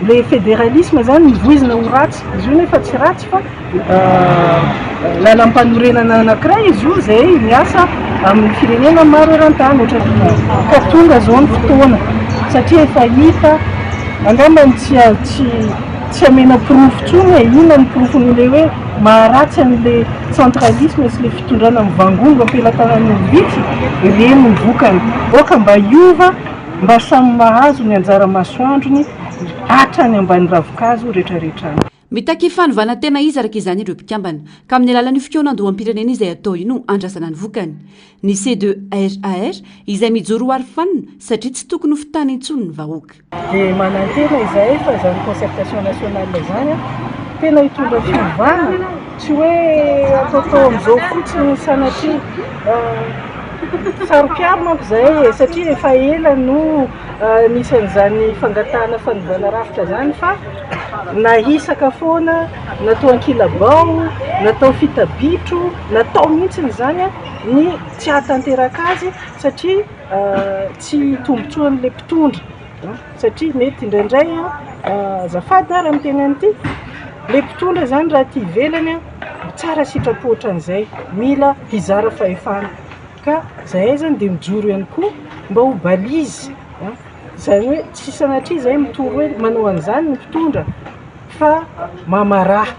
le fédéralisme zany mivoizina ho ratsy izy io nefa tsy ratsy fa lalam-panorenana anankiray izy io zay miasa amin'ny firenena maro eran-tany ohatra ka tonga zao ny fotoana satria efa hita angambany tsy amena pirofo tsony inona ny pirofon'ile hoe maharatsy an'le centralisme sy le fitondrana mivangongo ampelantanan'ny olobitsy ireny ny vokany oka mba hiova mba samy mahazo ny anjara masoandrony hatrany ambany ravonkazo rehetrarehetrany mitaky fanovana tena izy araka izany ireo mpikambana ka amin'ny alalan'ny fikoanandoam-pirenena izay atao ino andrasana ny vokany ny CEDURAR izay mijoro ho arifanina satria tsy tokony ho fitany intsony ny vahoaka dia manantena izay fa zany concertation nationale zany tena hitondra fiovana tsy hoe ataotao amin'izao fotsiny sanatria saropiaro manko zay satria efa ela no nisan'izany fangatahana fanovana rafitra zany fa nahisaka foana natao ankilabao natao fitabitro natao mihitsiny zany ny tsy hatanteraka azy satria tsy tombotsoan'le mpitondra satria mety indraindray azafady raha miteny an'ity le mpitondra zany raha ty ivelany tsara sitrapo ohatran'izay mila hizara fahefana ka zay zany dia mijoro ihany koa mba ho balizy zany hoe tsy sanatria zay mitoro hoe manao an'izany ny mpitondra fa mamaraha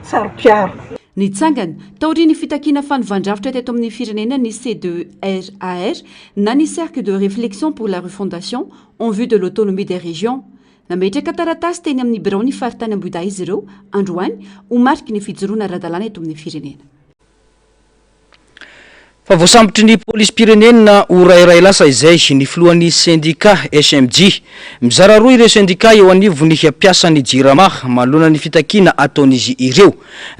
saropiaro. Ny tsangany taori ny fitakiana fanovandravitra teto amin'ny firenena ny C2RAR na ny cercle de réflexion pour la refondation en vue de l'autonomie des régions. Nametraka taratasy teny amin'ny birao ny faritany amboida izy ireo androany ho mariky ny fijoroana radalana eto amin'ny firenena. Fa voasambotry ny polisy pirenena ho rairay lasa izay ny filohan'ny syndicat SMG mizara roa ireo syndicat eo anivony mpiasan'ny jirama manoloana ny fitakina ataon'izy ireo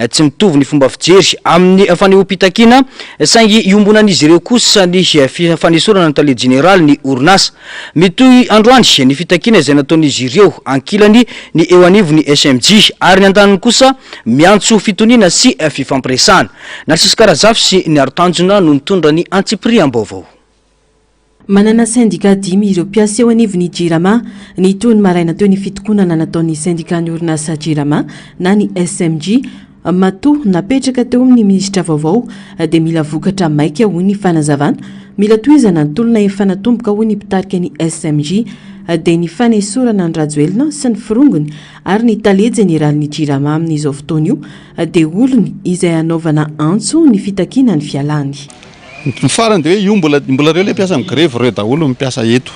tsy mitovy ny fomba fijery amin'ny fanehoam-pitakina saingy iombonan'izy ireo kosa ny fanesorana ny tale général ny orinasa mitoy androany ny fitakina izay nataon'izy ireo ankilany ny eo anivony SMG ary ny andaniny kosa miantso fitoniana sy fifampiresana Narcisse Karazafy sy ny arotanjona mitondra ny antsipriam-baovao. Manana syndicat 10 ireo mpiasa eo anivony Jirama ny tony maraina teo ny fitokonana nataon'ny syndicat ny orinasa Jirama na ny SMG matoa napetraka teo amin'ny ministra vaovao dia mila vokatra maika ho ny fanazavana mila toizana ny tolona efa natomboka ho ny mpitarika ny SMG dia ny fanesorana ny rajoelina sy ny firongony ary ny tale général ny Jirama amin'izao fotoana io dia olony izay anaovana antso ny fitakina ny fialany. Ny farany dia hoe io mbola reo le mpiasa amin'ny grève reo daholo mipiasa eto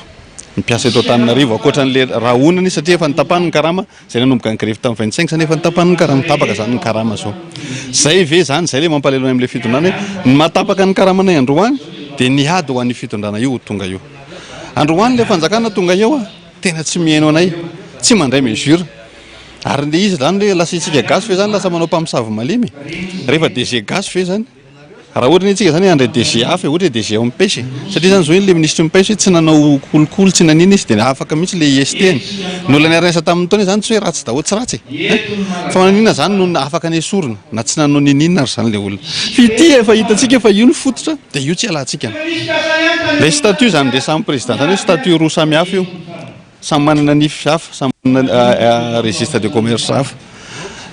Antananarivo akoatran'le rahonany satria efa nitapan'ny karama zay nanomboka ny grève tamin'ny 25 zany efa nitapan'ny karama tapaka zany ny karama zao zay ve zany zay le mampalelo amin'le fitondrana ny matapaka ny karamanay androany dia niady ho an'ny fitondrana io tonga io androany le fanjakana tonga io tena tsy mihaino anay tsy mandray mesure ary le izy zany le lasa itsika gasy fe zany lasa manao mpamosavy malemy rehefa DG gasy fe zany raha ohatra ny itsika zany andray DG hafa ohatra DG ao mipesy satria zany zao iny le ministre mipesy tsy nanao kolokolo tsy nanina izy dia afaka mihitsy le IST-ny nolany aresa tamin'ny taona zany tsy hoe ratsy daholo tsy ratsy fa nanina zany no afaka ny esorina na tsy nanao ninina ary zany le olona fity efa hitantsika efa io ny fototra dia io tsy alantsika le statut zany resamin'ny président zany hoe statut roa samy hafa io samy manana nify hafa samy manana registre de commerce hafa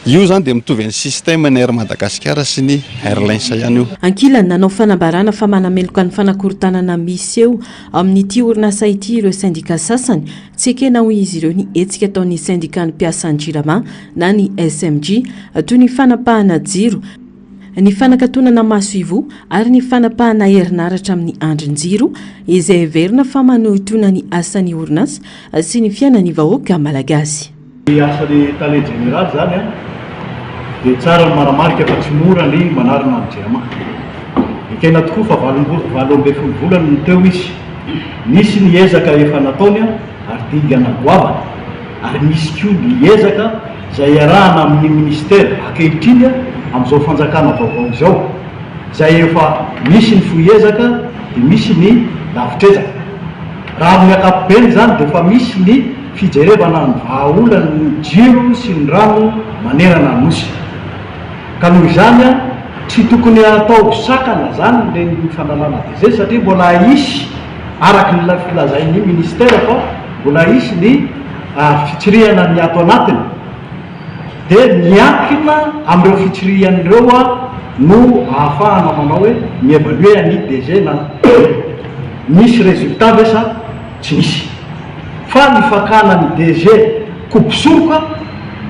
io zany dia mitovy ny système ny Air Madagascar sy ny Airlines ihany io. Ankilany nanao fanambarana fa manameloka ny fanakorontanana misy eo amin'ity orinasa ity ireo syndicat sasany tsy ekena ho izy ireo ny etsika ataon'ny syndicat ny mpiasan'ny Jirama na ny SMG toy ny fanapahana jiro ny fanakatonana maso ivo ary ny fanapahana herinaratra amin'ny andrin-jiro izay heverina fa manohitona ny asan'ny orinasa sy ny fiainan'ny vahoaka malagasy. Asan'ny tale général zany dia tsara ny maramarika fa tsy mora ny manarina amin'ny Jirama. Ekena tokoa fa 12 volana ny teo izy. Misy ny ezaka efa nataony ary dingana goavana ary misy koa ny ezaka izay iarahana amin'ny ministera ankehitriny amin'izao fanjakana vaovao izao izay efa misy ny foezaka dia misy ny lavitrezaka. Raha amin'ny ankapobeny zany dia efa misy ny fijerevana ny vahaolana ny jiro sy ny rano manerana ny nosy. Ka noho izany tsy tokony atao sakana zany le ny fanalana DG satria mbola isy araky ny filazain'ny ministera fa mbola isy ny fitsirihana ny ato anatiny dia miankina amin'ireo fitsirihan'ireo no ahafahana manao hoe mievalue ny DG na misy résultat ve sa tsy misy fa ny fakana ny DG kopisoroka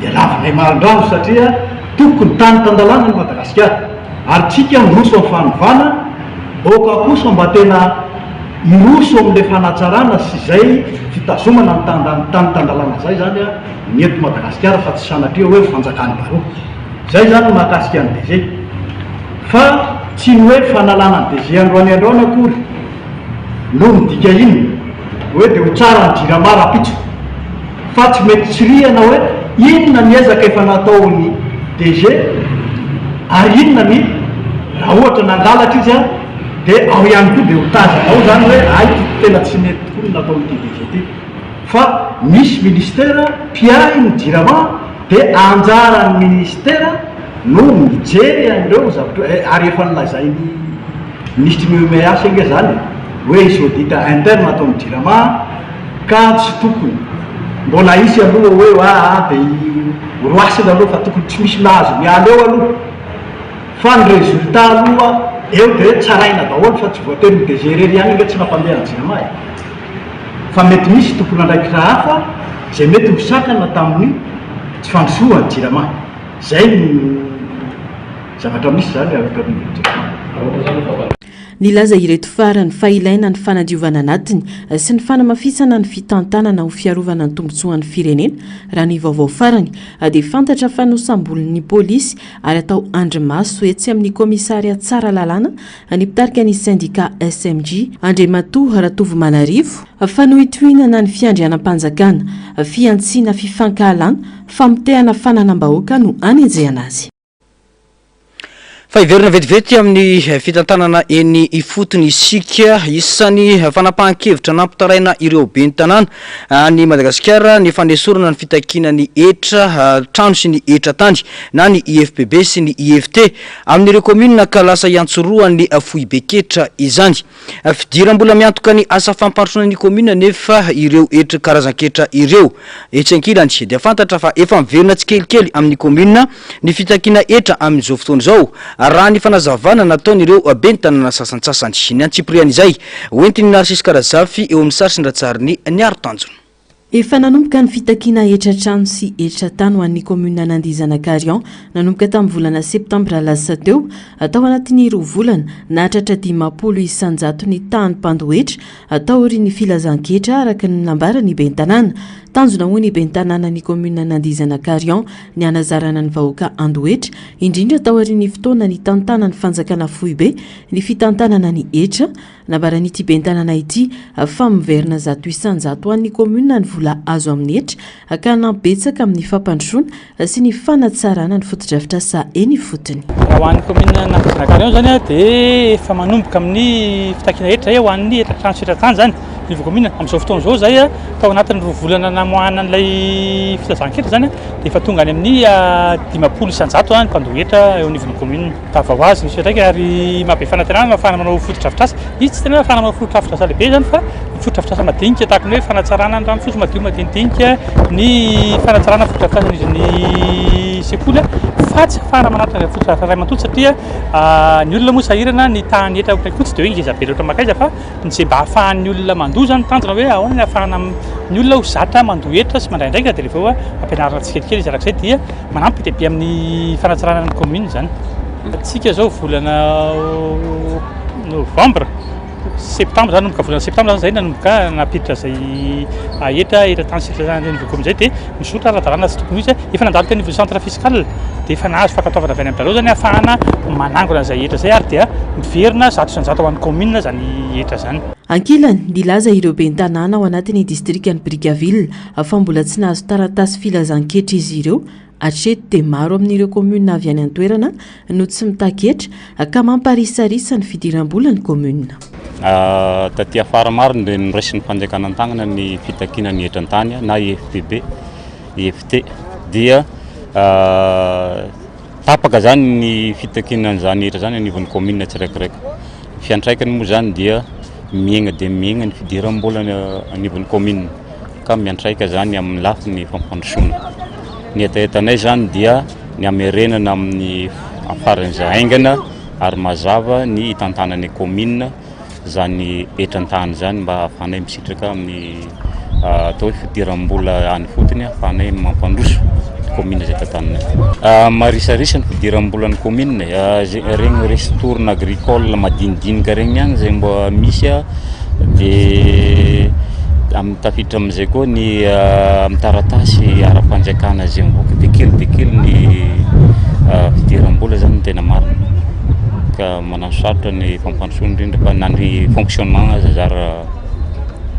dia lavinay marandrano satria tokony tany tandalana ny Madagasikara ary tsika miroso amin'ny fanovana oka kosa mba tena iroso amin'ilay fanatsarana sy izay fitazomana ny tany tandalana zay zany ny eto Madagasikara fa tsy sanatria hoe fanjakany baroa zay zany mahakasika ny DG fa tsy ny hoe fanalana ny DG androany akory no midika iny hoe dia ho tsara ny Jirama rapitso fa tsy mety tsirihana hoe inona miezaka efa nataony DG ary inona ny raha ohatra nangalatra izy dia ao ihany koa dia ho tazana ao zany hoe ay tena tsy mety tokoa ny nataon'ity DG ty fa misy ministera mpiahy ny Jirama dia anjaran'ny ministera no mijery an'ireo zavatra ary efa nilazain'ny ministre miasa inge zany hoe izy audit interne ataon'ny Jirama ka tsy tokony mbola isy aloha hoe dia roasina aloha fa tokony tsy misy lahazo miala eo aloha fa ny résultat aloha eo dia tsaraina daholo fa tsy voatery ny DG rery ihany inge tsy nampandeha ny Jirama fa mety misy tokony andraikitra hafa izay mety misakana tamin'ny tsy fandrosoa ny jirama zay zavatra misy zany afaka jirama. Nilaza ireto farany fa ilaina ny fanadiovana anatiny sy ny fanamafisana ny fitantanana ho fiarovana ny tombotsoan'ny firenena raha ny vaovao farany dia fantatra fa nosambolon'ny polisy ary atao andrimaso etsy amin'ny komisaria tsara lalàna ny mpitarika ny syndicat SMG Andriamatoa Ratovomanarivo fa nohitohinana ny fiandrianam-panjakana fiantsiana fifankahalana famotehana fananam-bahoaka no anenjehana azy. Fa iverina vetivety amin'ny fitantanana eny ifotony isika isan'ny fanapahan-kevitra nampitaraina ireo ben'ny tanàna ny Madagasikara ny fanesorana ny fitakina ny etra trano sy ny etra tany na ny IFPB sy ny IFT amin'ireo commune ka lasa iantsoroa ny Fohibeketra izany. Fidiram-bola miantoka ny asa fampandrosoana ny commune nefa ireo etra karazan-ketra ireo etsy ankilany dia fantatra fa efa miverina tsikelikely amin'ny commune ny fitakina etra amin'izao fotoana izao. Raha ny fanazavana nataon'ireo ben'ny tanàna sasantsasany ny antsipriana izay hoentiny Narcisse Karazafy eo amin'ny sarisy ratsariny ny aro-tanjona. Efa nanomboka ny fitakiana etra-trano sy etra-tany ho an'ny commune Nandizana-Karion nanomboka tamin'ny volana septambra lasa teo atao anatin'ny 2 volana nahatratra 500 isanjato ny tany mpandoetra atao ry ny filazan-ketra araka ny nambarany ben'ny tanàna. Tanjona ho ny ben'ny tanàna ny commune Nandizana-Karion ny anazarana ny vahoaka andoetra indrindra atao ry ny fotoana ny tantana ny fanjakana Fohibe ny fitantanana ny etra nabaran'ity ben'ny tanàna ity fa miverina 100 isanjato ho an'ny commune ny vola azo amin'ny etra ka nampetsaka amin'ny fampandrosoana sy ny fanatsarana ny fotodrafitrasa eny fotony. Raha ho an'ny commune Nandizana-Karion zany dia efa manomboka amin'ny fitakina etra ho an'ny etra-trano sy etra-tany zany ny commune amin'izao fotoana izao zay tao anatin'ny 2 volana namoahana an'ilay filazan-ketra zany dia efa tonga any amin'ny 500 isanjato ny mpandoetra eo anivon'ny commune. Tava ho azy misy raika ary mahabe fanatenana mafana manao fotodrafitrasa izy tsy tena mafana manao fotodrafitrasa lehibe zany fa fotodrafitrasa madinika tahaka ny hoe fanatsarana ny rano fotsy madio madinidinika ny fanatsarana fotodrafitrasa ny sekoly fa tsy afahana manatitra fotodrafitrasa ray aman-tony satria ny olona moa sahirana ny tany etra fotsy dia hoe ngezabe loatra makaiza fa zay mba ahafahan'ny olona mandoa zany tanjona hoe ahoana ny ahafahana ny olona ho zatra mandoa etra sy mandraindraika dia rehefa hoe ampianarana tsikelikely izy arak'izay dia manampy dia be amin'ny fanatsarana ny commune zany. Tsika zao volana novembre septembre zany nanomboka volana septembre zany zay nanomboka napiditra zay etra-tany sy etra-tany ny commune zay dia misotra ara-dalàna sy tokony izy efa nandalo teny niveau centre fiscal dia efa nahazo fankataovana avy any amin'ny taloha zany ahafahana manangona zay etra zay ary dia miverina 100 isanjato ho an'ny commune zany etra zany. Ankilany nilaza ireo ben'ny tanàna ao anatin'ny distrikany Brigaville fa mbola tsy nahazo taratasy filazan-ketra izy ireo atreto dia maro amin'ireo commune avy any an-toerana no tsy mitaketra ka mamparisarisa ny fidiram-bola ny commune. Taty afara maro dia niraisin'ny fanjakana an-tagnana ny fitakina ny etra-tany na IFPB IFT dia tapaka zany ny fitakinan'izany etra zany anivon'ny commune tsiraikiraiky. Fiantraikany moa zany dia miaigna dia miaigna ny fidiram-bola anivon'ny commune ka miantraika zany amin'ny lafiny fampandrosoana. Ny etaetanay zany dia ny amerenana amin'ny afaran'izay aingana ary mazava ny itantanan'ny commune zany etra-tany zany mba ahafahanay misitraka amin'ny atao hoe fidiram-bola any fotony ahafahanay mampandroso commune zay tantananay. Marisarisa ny fidiram-bola ny commune regny restourne agricole madinidinika regny ihany zay mba misy dia amin'ny tafiditra amin'izay koa ny amin'ny taratasy ara-panjakana zay mivoaka dia kely ny fidiram-bola zany tena marina ka manasarotra ny fampandrosoana indrindra fa na ny fonctionnement zazara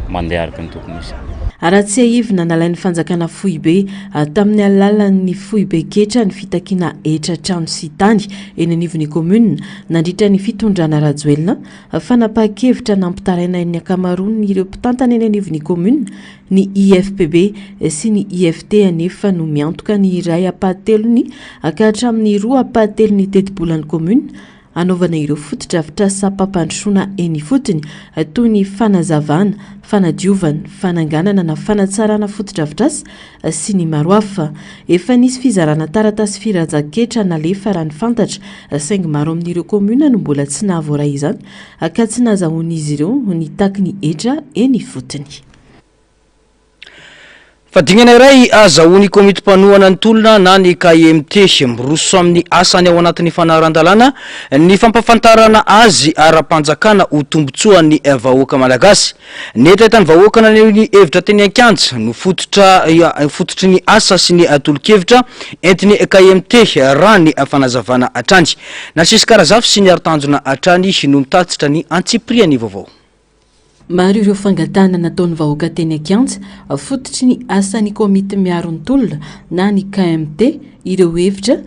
mandeha araka ny tokony izy. Raha tsy aivina nalain'ny fanjakana Fohibe tamin'ny alalan'ny Fohibeketra ny fitakiana etra-trano sy tany eny anivon'ny commune nandritra ny fitondrana rajoelina fa napahakevitra nampitaraina ny ankamaroany ireo mpitantana eny anivon'ny commune ny IFPB sy ny IFT anefa no miantoka ny iray apahatelony ka hatramin'ny 2 apahatelony teti-bolan'ny commune anaovana ireo fotodrafitrasa pampandrosoana eny fotony toy ny fanazavana, fanadiovana, fananganana na fanatsarana fotodrafitrasa sy ny maro hafa. Efa nisy fizarana taratasy firazan-ketra nalefa raha ny fantatra saingy maro amin'ireo commune no mbola tsy nahavoray izany ka tsy nahazahoan'izy ireo ny taky ny etra eny fotony. Fadingana iray azahoany komity mpanohana ny tolona na ny KMT miroso amin'ny asany ao anatin'ny fanarandalana ny fampafantarana azy ara-panjakana ho tombotsoa ny vahoaka malagasy. Netaitan'ny vahoaka na ny hevitra teny an-kianja no fototry ny asa sy ny tolo-kevitra entiny KMT raha ny fanazavana atrany. Narcisy Karazafy sy ny aritanjona atrany no mitatitra ny antsipriany vaovao. Maro ireo fangatana nataon'ny vahoaka teny an-kianja fototry ny asan'ny komity miaro ny tolona na ny KMT ireo hevitra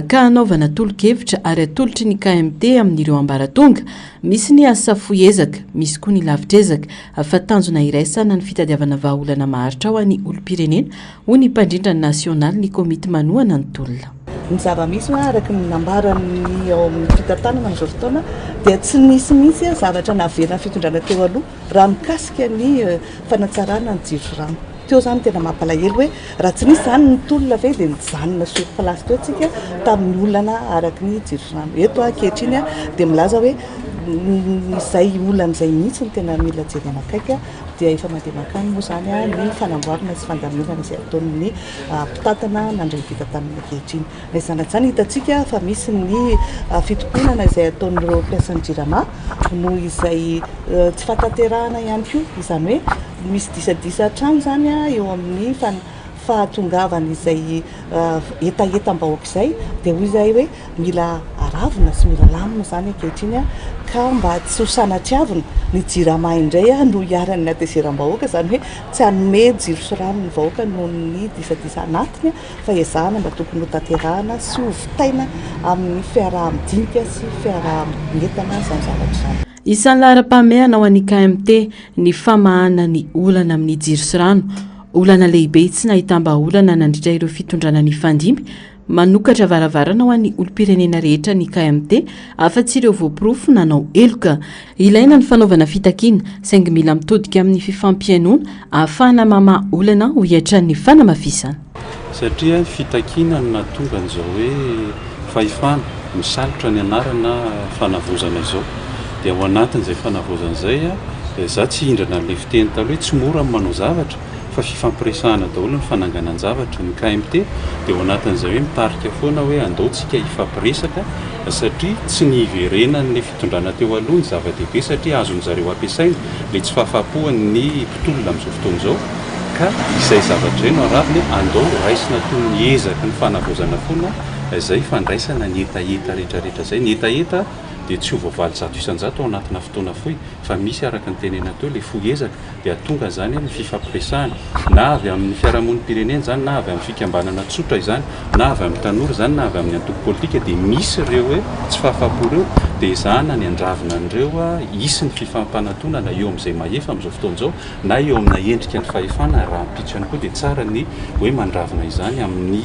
ka hanaovana tolo-kevitra ary atolotry ny KMT amin'ireo ambaratonga misy ny asa foezaka misy koa ny lavitrezaka fa tanjona iraisana ny fitadiavana vahaolana maharitra ho an'ny olom-pirenena ho ny mpandrindrany nasionaly ny komity manohana ny tolona. Ny zava-misy araka ny nambarany ao amin'ny fitantanana amin'izao fotoana dia tsy misy zavatra naverina fitondrana teo aloha raha mikasika ny fanatsarana ny jiro rano. Teo zany tena mampalahelo hoe raha tsy nisy zany ny tolona ve dia nijanona sur place teo tsika tamin'ny olana araky ny jiro rano. Eto ankehitriny dia milaza hoe izay olana izay mihitsy ny tena mila jerena akaiky dia efa mandeha makany moa zany ny fanamboarana sy fandaminana izay ataon'ny mpitatana nandray fitantanana ankehitriny. Izany zany hitantsika fa misy ny fitokonana izay ataon'ireo mpiasan'ny jirama noho izay tsy fatanterahana ihany koa, izany hoe misy disadisa trano zany eo amin'ny fahatongavana izay etaetam-bahoaka izay dia hoy izay hoe mila aravina sy mila lamina zany ankehitriny ka mba tsy ho sanatiavina ny jirama indray no hiarany nateseram-bahoaka, zany hoe tsy hanome jiro sy rano ny vahoaka noho ny disadisa anatiny fa ezahana mba tokony ho tanterahana sy ho vitaina amin'ny fiaraha-midinika sy fiaraha-mientana zany zavatra zany. Isan'ny lahara-pameana ho an'ny KMT ny famahana ny olana amin'ny jiro sy rano. Olana lehibe tsy nahitamba olana nandritra ireo fitondrana ny fandimby manokatra varavarana ho an'ny olom-pirenena rehetra ny KMT afa-tsy ireo voapirofo nanao eloka. Ilaina ny fanaovana fitakiana saingy mila mitodika amin'ny fifampiainona ahafahana mamaha olana ho hiatran'ny fanamafisana. Satria fitakiana no nahatonga an'izao hoe fahefana misalotra ny anarana fanavozana izao. Dia ao anatin'izay fanavozana izay za tsy hindrana le fiteny taloha hoe tsy mora manao zavatra fa fifampiresahana daholo ny fananganana zavatra ny KMT dia ao anatin'izay hoe mitarika foana hoe andaontsika hifampiresaka satria tsy niverenan'ny fitondrana teo aloha ny zava-dehibe satria azony zareo ampiasaina le tsy fahafapohan'ny mpitolona amin'izao fotoana izao ka izay zavatra izay no araviny andao raisina toy ny ezaka ny fanavozana foana izay fandraisana ny etaeta rehetrarehetra izay. Ny etaeta dia tsy ho voavaly zato isan-jato ao anatina fotoana fohy fa misy araka ny tenena teo le foezaka dia tonga zany ny fifampiresahana na avy amin'ny fiarahamonim-pirenena zany na avy amin'ny fikambanana tsotra izany na avy amin'ny tanora zany na avy amin'ny antoko politika dia misy ireo hoe tsy fahafapo ireo dia ezahana ny andravina an'ireo isy ny fifampanantonana eo amin'izay mahefa amin'izao fotoana izao na eo amina endrika ny fahefana raha mpitso ihany koa dia tsara ny hoe mandravina izany amin'ny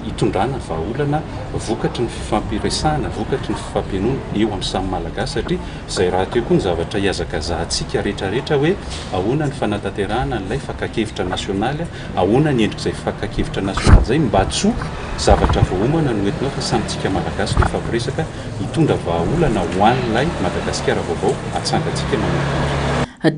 hitondrana vahaolana vokatry ny fifampiresahana vokatry ny fifampianona eo amin'ny samy malagasy satria izay raha teo koa ny zavatra hiazakazahantsika rehetrarehetra hoe ahoana ny fanatanterahana n'ilay fakakevitra nasionaly ahoana ny endrika izay fakakevitra nasionaly izay mba tsy ho zavatra voahomana no entina fa samyntsika malagasy no fampiresaka hitondra vahaolana ho an'ilay Madagasikara vaovao atsangatsika manao.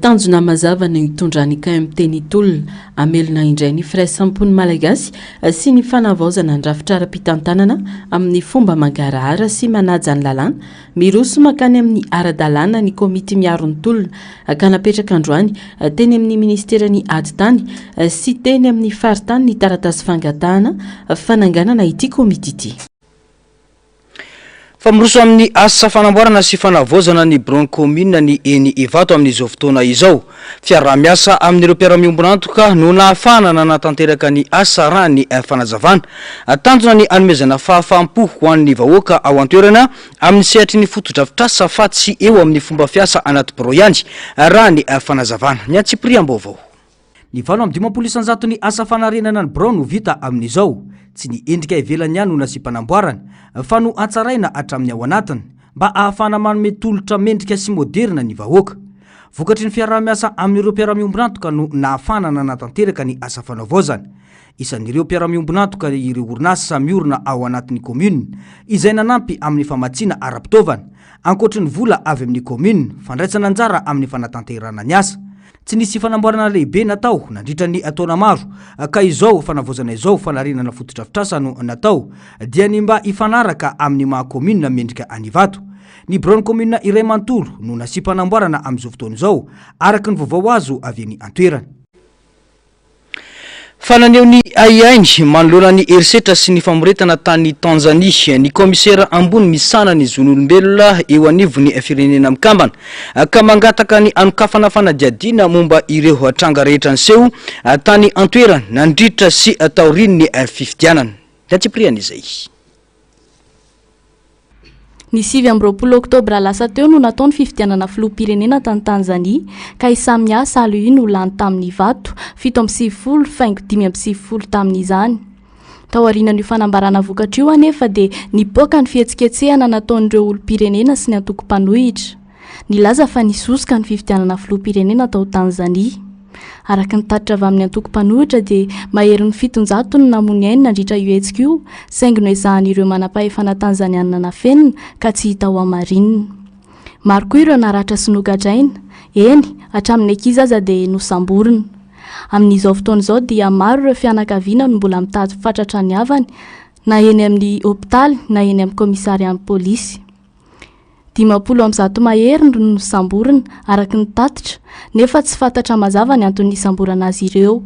Tanjona mazava ny hitondrany KMT ny tolona amelona indray ny firaisampony malagasy sy ny fanavaozana andrafitra ara-pitantanana amin'ny fomba mangarahara sy manaja ny lalàna miroso makany amin'ny ara-dalàna ny komity miaro ny tolona ka napetraka androany teny amin'ny ministerany adi-tany sy teny amin'ny faritany ny taratasy fangatahana fananganana ity komity ity. Famroso amin'ny asa fanamboarana sy fanavozana ny bureau commune ny eny Ivato amin'izao fotoana izao. Fiaraha-miasa amin'ireo mpiara-miombona antoka no nahafahana nanatanteraka ny asa raha ny fanazavana. Tanjona ny anomezana fahafaham-po ho an'ny vahoaka ao an-toerana amin'ny sehatry ny foto-drafitrasa fa tsy eo amin'ny fomba fiasa anaty bureau ihany raha ny fanazavana. Ny Antsipriam-Baovao. Ny 8 ny asa fanarenana ny bureau no vita amin'izao. Tsy ny endrika ivelany ihany no nasipampanamboarana fa no antsaraina hatramin'ny ao anatiny mba ahafahana manome tolotra mendrika sy moderna ny vahoaka. Vokatry ny fiaraha-miasa amin'ireo mpiara-miombona antoka no nahafahana nanatanteraka ny asa fanavaozana. Isan'ireo mpiara-miombona antoka ireo orinasa miorina ao anatin'ny commune izay nanampy amin'ny famatsiana ara-pitaovana ankoatry ny vola avy amin'ny commune fandraisana anjara amin'ny fanatanterana ny asa. tsy nisy fanamboarana lehibe natao nandritra ny ataona maro ka izao fanavozana izao fanarinana fotodrafitrasa no natao dia ny mba ifanaraka amin'ny maha commune mendrika Anivato. Ny bureau commune iray manontolo no nasipanamboarana amin'izao fotoana izao araka ny vaovao azo avy any an-toerana. Fananeo ny aiainy manoloana ny herisetra sy ny famoretana tany Tanzania ny komisera ambony misana ny zon'olombelona eo anivony firenena mikambana ka mangataka ny anokafana fanadiadina momba ireo tranga rehetra niseho tany an-toerana nandritra sy taorian'ny fifidianana. Datsipriana izay. Ny 7 oktobra lasa teo no nataony fifidianana filoham-pirenena tany Tanzania ka Samia Suluhu no lany tamin'ny Vato 7.5 tamin'izany. Tao aorianan'io fanambarana vokatra io anefa dia nipoaka ny fihetsiketsehana nataon'ireo olom-pirenena sy ny antoko-panohitra. Nilaza fa nisosoka ny fifidianana filoham-pirenena tao Tanzania. Araka ny tatitra avy amin'ny antoko-panohitra dia mahery ny 700 ny namony ainy nandritra io hetsika io, saingy no ezahan'ireo manam-pahefana tanzaniana nafenina ka tsy hita ao amarinina. Maro koa ireo naratra sy nogadraina, eny hatramin'ny ankizy aza dia nosamborina. Amin'izao fotoana izao dia maro ireo fianakaviana no mbola mitady fatratra ny havany, na eny amin'ny hôpitaly na eny amin'ny komisarian'ny pôlisy. 50 mahery no nosamborina araka ny tatitra, nefa tsy fantatra mazava ny antony nisamborana azy ireo.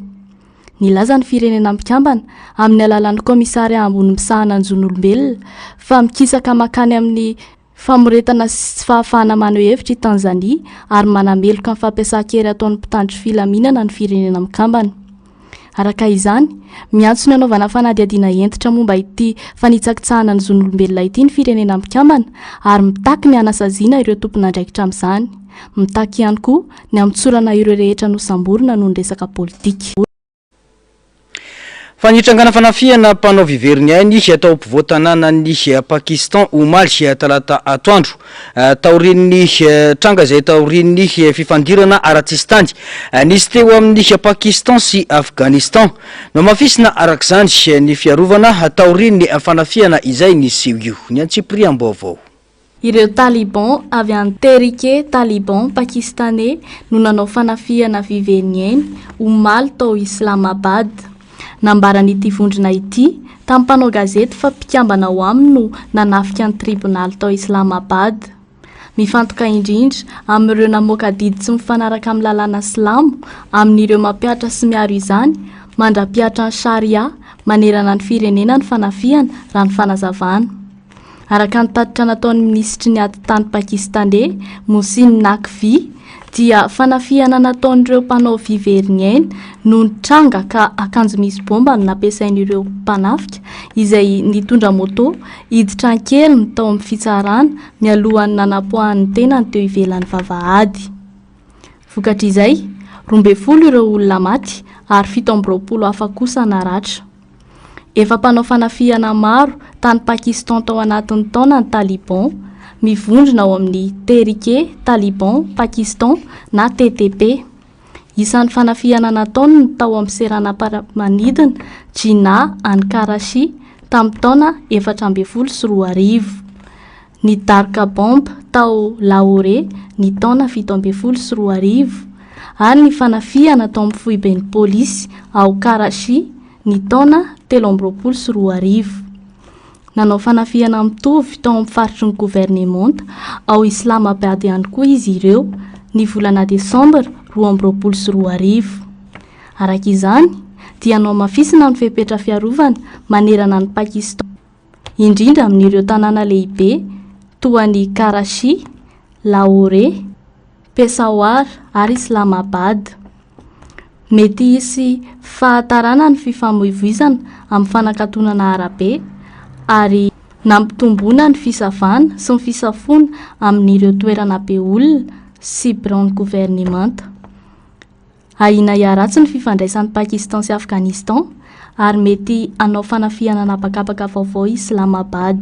Nilaza ny firenena mikambana amin'ny alalan'ny komisaria ambony misahana ny zon'olombelona fa mikisaka makany amin'ny famoretana sy fahafahana maneho hevitra i Tanzania ary manameloka ny fampiasan-kery ataon'ny mpitandro filaminana ny firenena mikambana. Araka izany, miantso ny anaovana fanadiadiana entitra momba ity fanitsakitsahana ny zon'olombelona ity ny firenena mikambana ary mitaky ny anasaziana ireo tompon'andraikitra amin'izany. Mitaky ihany koa ny amitsorana ireo rehetra nosamborina noho ny resaka politika. Fanitrangana fanafiana mpanao viveriny ainy atao mpivoatanana ny Pakistan omaly talata atoandro taorian'ny tranga izay taorian'ny fifandirana ara-tsistany nisy teo amin'ny Pakistan sy Afghanistan no mafisina arak'izany ny fiarovana taorian'ny fanafiana izay niseho io. Ny Antsipri ambao. Ireo Taliban avy any Tehrik Taliban pakistanais no nanao fanafiana viveriny ainy omaly tao Islamabad. Nambaran'ity vondrona ity tamin'ny mpanao gazety fa mpikambana ao aminy no nanafika ny tribonaly tao Islamabad. Mifantoka indrindra amin'ireo namoaka didy tsy mifanaraka amin'ny lalàna silamo amin'ireo mampiatra sy miaro izany mandra-piatra ny sharia manerana ny firenena ny fanafiana raha ny fanazavana. Araka ny tatitra nataon'ny ministry ny ady tany pakistanais Mohsin Naqvi dia fanafiana nataon'ireo mpanao viveriny ainy no nitranga ka akanjo misy bomba no nampiasain'ireo mpanafika izay nitondra moto hiditra an-keliny tao amin'ny fitsarana mialohan'ny nanapohan'ny tenany teo ivelan'ny vavahady. Vokatra izay 12 ireo olona maty ary 17 hafa kosa naratra. Efa mpanao fanafiana maro tany Pakistan tao anatin'ny taona ny Taliban mivondrona ao amin'ny Tehrik Taliban Pakistan na TTP. Isan'ny fanafiana nataony tao amin'ny seranam-piaramanidina Jinnah any Karachi tamin'ny taona 2014. Ny Darka Bomb tao Lahore ny taona 2017 ary ny fanafiana tao amin'ny foiben'ny pôlisy ao Karachi ny taona 2013. Nanao fanafiana mitovy tao amin'ny faritry ny gouvernemanta ao Islamabad ihany koa izy ireo ny volana Desambra 2012. Araka izany dia nao mafisina ny fepetra fiarovana manerana ny Pakistan indrindra amin'ireo tanàna lehibe toa ny Karachi, Lahore, Peshawar ary Islamabad. Mety hisy fahatarana ny fifamoivoizana amin'ny fanakatonana arabe ary nampitomboana ny fisavana sy ny fisafona amin'ireo toerana be olona sy branche gouvernemanta. Ahina hiaratsy ny fifandraisan'ny Pakistan sy Afghanistan ary mety hanao fanafiana napakapaka vaovao Islamabad.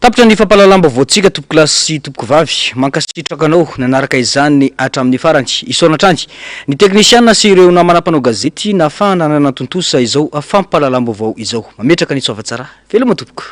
Tapitra ny fampahalalam-baovaontsika tompoko lasy sy tompoko vavy mankasitraka anao nanaraka izany hatramin'ny farany isorana hatrany ny teknisiana sy ireo namana mpanao gazety nafahana nanantontosa izao fampahalalam-baovao izao mametraka ny soava tsara veloma tompoko.